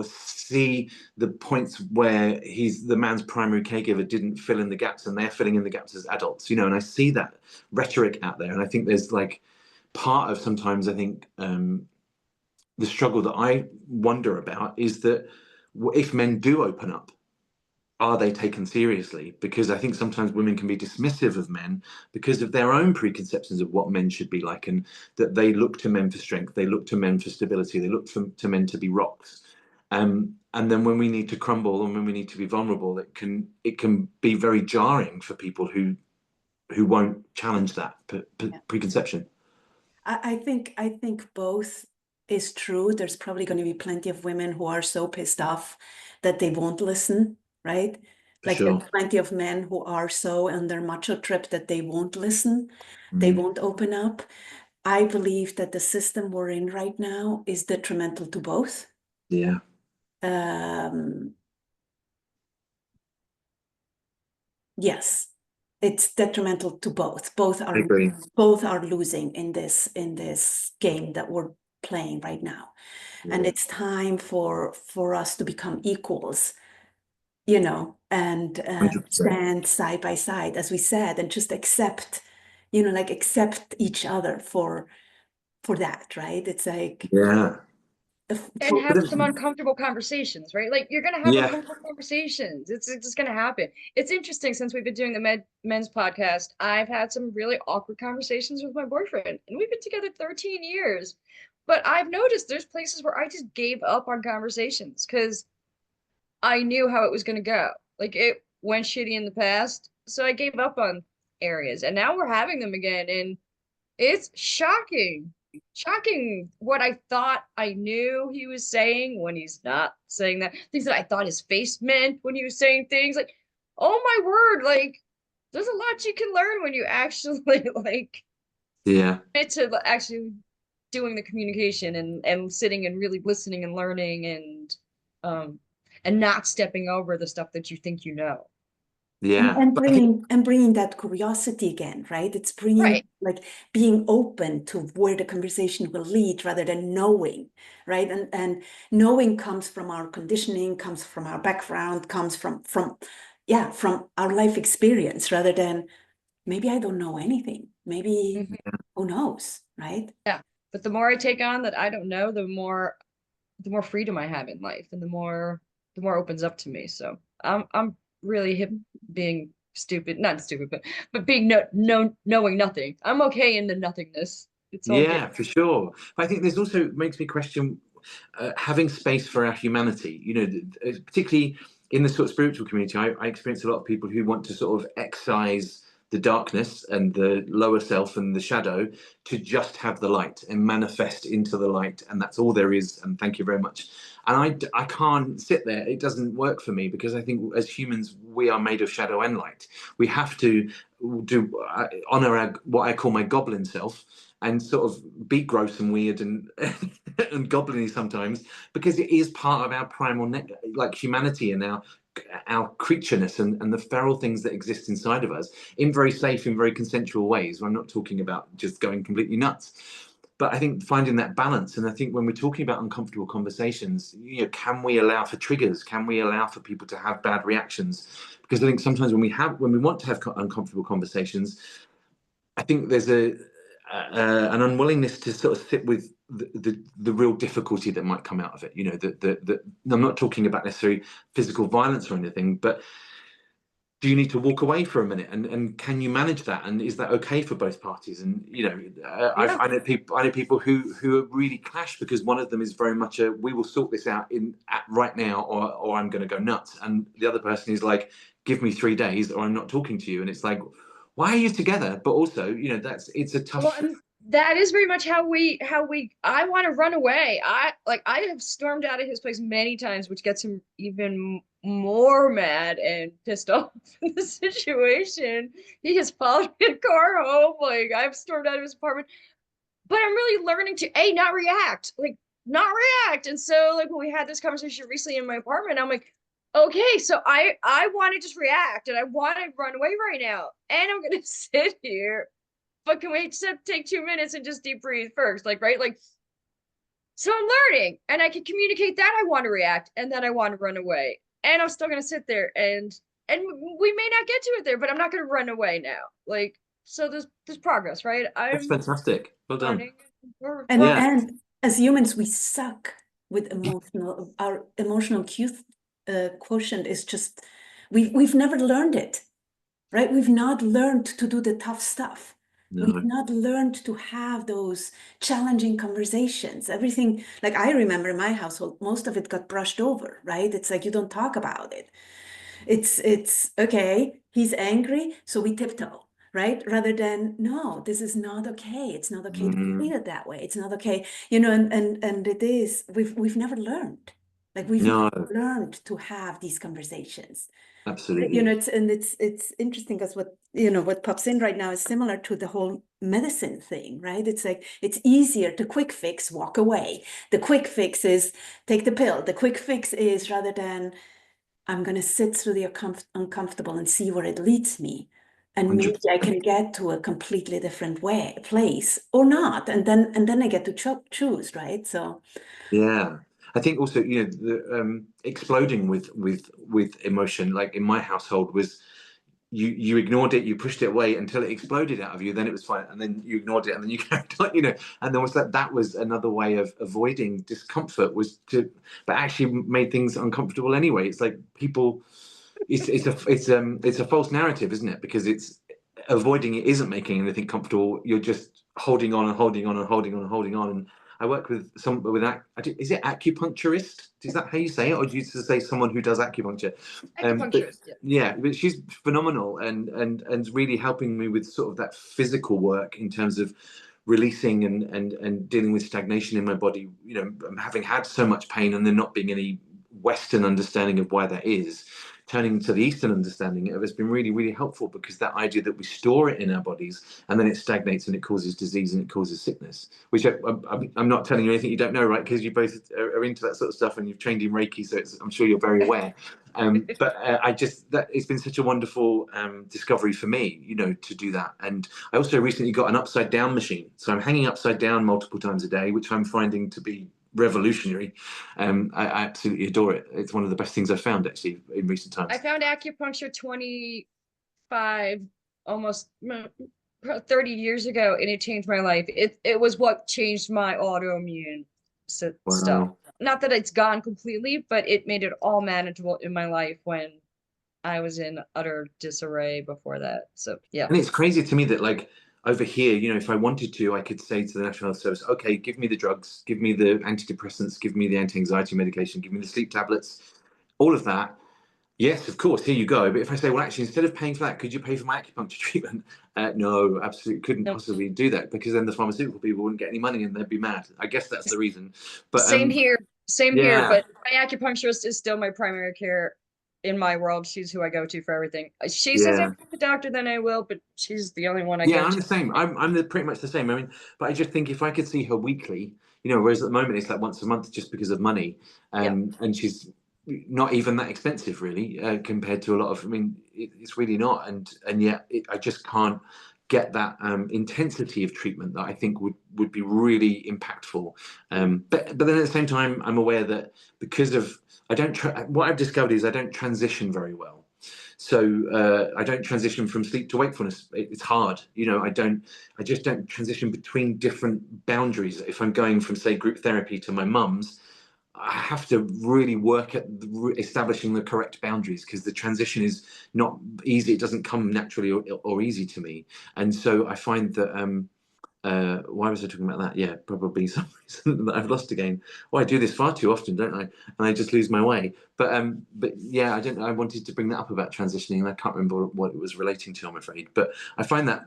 see the points where he's the man's primary caregiver didn't fill in the gaps and they're filling in the gaps as adults, and I see that rhetoric out there, and I think there's like part of sometimes I think the struggle that I wonder about is that if men do open up, are they taken seriously? Because I think sometimes women can be dismissive of men because of their own preconceptions of what men should be like, and that they look to men for strength, they look to men for stability, they look to men to be rocks. And then when we need to crumble and when we need to be vulnerable, it can be very jarring for people who won't challenge that preconception. I think both is true. There's probably going to be plenty of women who are so pissed off that they won't listen, right? For Like there's sure. plenty of men who are so on their macho trip that they won't listen, they Mm, won't open up. I believe that the system we're in right now is detrimental to both. yeah, Um, yes, it's detrimental to both. I agree. Both are losing in this game that we're playing right now. And Yeah, it's time for us to become equals, and 100%. stand side by side, as we said, and just accept, like accept each other for that, right? It's like Yeah. And But have some uncomfortable conversations, right? Like you're gonna have yeah, uncomfortable conversations. It's just gonna happen. It's interesting, since we've been doing the men's podcast, I've had some really awkward conversations with my boyfriend, and we've been together 13 years. But I've noticed there's places where I just gave up on conversations because I knew how it was gonna go. Like it went shitty in the past, so I gave up on areas, and now we're having them again, and it's shocking. Shocking what I thought I knew he was saying when he's not saying that. Things that I thought his face meant when he was saying things. Like, oh my word, like there's a lot you can learn when you actually like yeah, commit to actually doing the communication and sitting and really listening and learning um and not stepping over the stuff that you think you know. and, yeah. and But I think bringing and bringing that curiosity again, right? It's bringing Right. like being open to where the conversation will lead rather than knowing, right? And knowing comes from our conditioning, comes from our background, comes from our life experience rather than maybe I don't know anything. Maybe Mhm. who knows, right? Yeah. But the more I take on that I don't know, the more freedom I have in life, and the more opens up to me. So I'm really hip being stupid, not stupid, but being knowing nothing. I'm okay in the nothingness. It's all good. yeah, for sure. But I think there's also makes me question having space for our humanity. Particularly in the sort of spiritual community, I experience a lot of people who want to sort of excise the darkness and the lower self and the shadow to just have the light and manifest into the light, and that's all there is. And thank you very much. And I can't sit there. It doesn't work for me, because I think as humans we are made of shadow and light. We have to do honor what I call my goblin self, and sort of be gross and weird and and gobliny sometimes, because it is part of our primal like humanity and our creatureness, and the feral things that exist inside of us in very safe and very consensual ways. I'm not talking about just going completely nuts. but I think finding that balance, and I think when we're talking about uncomfortable conversations, you know, can we allow for triggers? Can we allow for people to have bad reactions? Because I think sometimes when we want to have uncomfortable conversations, I think there's an unwillingness to sort of sit with the real difficulty that might come out of it. You know, I'm not talking about necessarily physical violence or anything, but do you need to walk away for a minute, and can you manage that, and is that okay for both parties? And you know, I know people who are really clash because one of them is very much we will sort this out right now, or I'm going to go nuts, and the other person is like, give me 3 days or I'm not talking to you. And it's like, why are you together? But also, you know, it's a tough. Well, and that is very much how I want to run away. I have stormed out of his place many times, which gets him even more mad and pissed off in the situation. He has followed me in car home. Like I've stormed out of his apartment, but I'm really learning to not react, not react. And so like when we had this conversation recently in my apartment, I'm like, okay, so I want to just react and I want to run away right now, and I'm gonna sit here, but can we just take 2 minutes and just deep breathe first? Like, right? Like, so I'm learning and I can communicate that I want to react and that I want to run away. And I'm still gonna sit there and we may not get to it there, but I'm not gonna run away now. Like, so there's progress, right? That's I'm fantastic. Well done. learning. And as humans, we suck with our emotional quotient is just, we've never learned it, right? We've not learned to do the tough stuff. No. We've not learned to have those challenging conversations. Everything, like I remember in my household, most of it got brushed over, right? It's like you don't talk about it. It's okay, he's angry, so we tiptoe, right? Rather than, no, this is not okay. It's not okay to feel it that way. It's not okay, you know, and it is, we've never learned. Like we've No, never learned to have these conversations. absolutely. You know, it's interesting because what pops in right now is similar to the whole medicine thing, right? It's like it's easier to quick fix, walk away. The quick fix is take the pill. The quick fix is rather than I'm going to sit through the uncomfortable and see where it leads me. And maybe I can get to a completely different place or not. And then I get to choose, right? So yeah, I think also, you know, the exploding with emotion, like in my household, was you ignored it, you pushed it away until it exploded out of you, then it was fine, and then you ignored it, and then you carried on, you know. And there was that was another way of avoiding discomfort, but actually made things uncomfortable anyway. It's like people, it's a false narrative, isn't it? Because it's avoiding it isn't making anything comfortable. You're just holding on and holding on and holding on and holding on. And I work with is it acupuncturist? Is that how you say it, or do you say someone who does acupuncture? Acupuncturist, Yeah, but she's phenomenal and really helping me with sort of that physical work in terms of releasing and dealing with stagnation in my body. You know, having had so much pain and there not being any Western understanding of why that is, turning to the Eastern understanding of it has been really, really helpful, because that idea that we store it in our bodies and then it stagnates and it causes disease and it causes sickness, which I'm not telling you anything you don't know, right? Because you both are into that sort of stuff and you've trained in Reiki, so I'm sure you're very aware. But it's been such a wonderful discovery for me, you know, to do that. And I also recently got an upside down machine. So I'm hanging upside down multiple times a day, which I'm finding to be revolutionary. I absolutely adore it. It's one of the best things I've found actually in recent times. I found acupuncture 25, almost 30 years ago, and it changed my life. It was what changed my autoimmune stuff. Not that it's gone completely, but it made it all manageable in my life when I was in utter disarray before that. So yeah. And it's crazy to me that, like, over here, you know, if I wanted to, I could say to the National Health Service, okay, give me the drugs, give me the antidepressants, give me the anti-anxiety medication, give me the sleep tablets, all of that. Yes, of course, here you go. But if I say, well, actually, instead of paying for that, could you pay for my acupuncture treatment? No, absolutely couldn't possibly do that, because then the pharmaceutical people wouldn't get any money and they'd be mad. I guess that's the reason. But same here, but my acupuncturist is still my primary care in my world. She's who I go to for everything. She says I'm the doctor, then I will, but she's the only one I go to. I'm the same. I'm pretty much the same. I mean, but I just think if I could see her weekly, you know, whereas at the moment it's like once a month just because of money, and she's not even that expensive really, compared to a lot of. I mean, it's really not, and yet I just can't get that intensity of treatment that I think would be really impactful. But then at the same time, I'm aware that because of what I've discovered is I don't transition very well. So I don't transition from sleep to wakefulness. It's hard, you know. I just don't transition between different boundaries. If I'm going from, say, group therapy to my mum's, I have to really work at establishing the correct boundaries, because the transition is not easy. It doesn't come naturally or easy to me. And so I find that why was I talking about that? Yeah, probably some reason that I've lost again. Well, I do this far too often, don't I? And I just lose my way. But yeah, I wanted to bring that up about transitioning, and I can't remember what it was relating to, I'm afraid. But I find that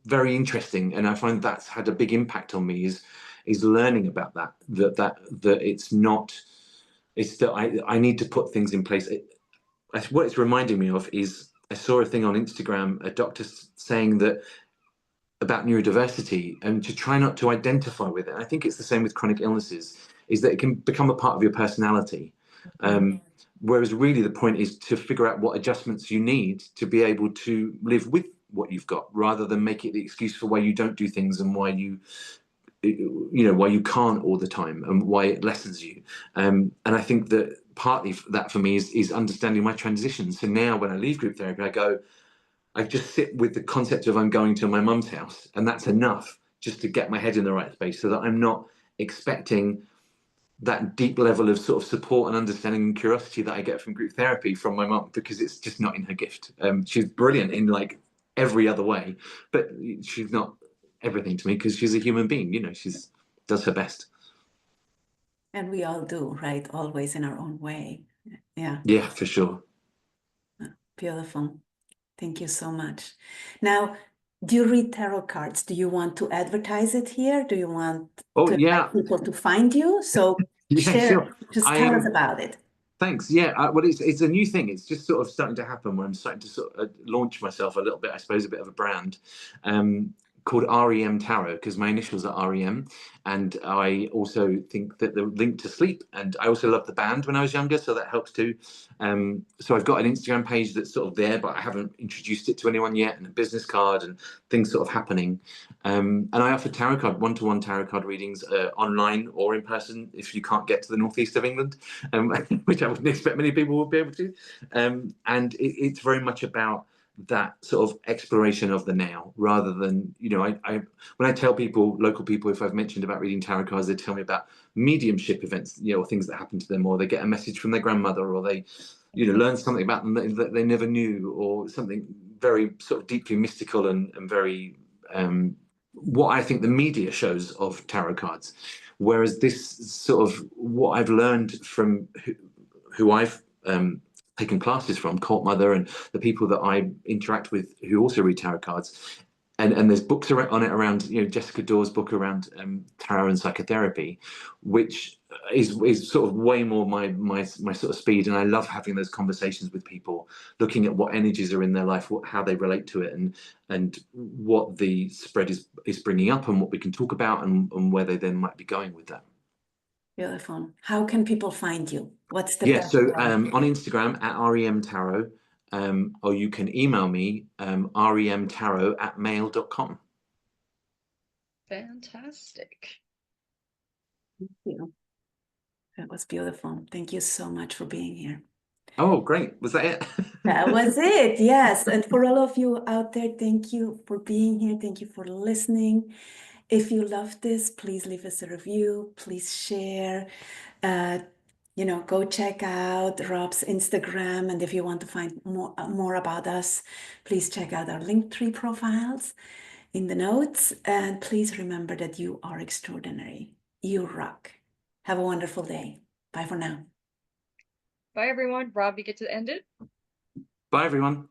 very interesting, and I find that's had a big impact on me, is learning about that it's not, it's that I need to put things in place. What it's reminding me of is, I saw a thing on Instagram, a doctor saying that about neurodiversity, and to try not to identify with it. I think it's the same with chronic illnesses, is that it can become a part of your personality. Whereas really the point is to figure out what adjustments you need to be able to live with what you've got, rather than make it the excuse for why you don't do things and why why you can't all the time, and why it lessens you. And I think that partly that for me is understanding my transition. So now when I leave group therapy, I just sit with the concept of I'm going to my mum's house, and that's enough just to get my head in the right space, so that I'm not expecting that deep level of sort of support and understanding and curiosity that I get from group therapy from my mum, because it's just not in her gift. She's brilliant in like every other way, but she's not everything to me, because she's a human being, you know. She's does her best. And we all do, right? Always in our own way. Yeah, for sure. Beautiful. Thank you so much. Now, do you read tarot cards? Do you want to advertise it here? Do you want to invite people to find you? So share, sure. just tell us about it. Thanks. Yeah, well, it's a new thing. It's just sort of starting to happen, where I'm starting to sort of launch myself a little bit, I suppose, a bit of a brand called REM Tarot, because my initials are REM. And I also think that they're linked to sleep. And I also loved the band when I was younger, so that helps too. So I've got an Instagram page that's sort of there, but I haven't introduced it to anyone yet, and a business card and things sort of happening. And I offer one-to-one tarot card readings online or in person if you can't get to the northeast of England, which I wouldn't expect many people would be able to. And it's very much about that sort of exploration of the now, rather than, you know, when I tell local people, if I've mentioned about reading tarot cards, they tell me about mediumship events, you know, or things that happen to them, or they get a message from their grandmother, or they, you know, learn something about them that they never knew, or something very sort of deeply mystical and very what I think the media shows of tarot cards. Whereas this sort of, what I've learned from who I've taken classes from, Cult Mother, and the people that I interact with who also read tarot cards, and there's books on it around, you know, Jessica Dore's book around tarot and psychotherapy, which is sort of way more my sort of speed. And I love having those conversations with people, looking at what energies are in their life, how they relate to it, and what the spread is bringing up, and what we can talk about, and where they then might be going with that. Beautiful. How can people find you? What's the best so way? on Instagram at REM Tarot, or you can email me remtarot@mail.com. Fantastic. Thank you. That was beautiful. Thank you so much for being here. Oh, great. Was that it? That was it. Yes. And for all of you out there, thank you for being here. Thank you for listening. If you love this, please leave us a review. Please share. You know, go check out Rob's Instagram. And if you want to find more about us, please check out our Linktree profiles in the notes. And please remember that you are extraordinary. You rock. Have a wonderful day. Bye for now. Bye, everyone. Rob, you get to end it? Bye, everyone.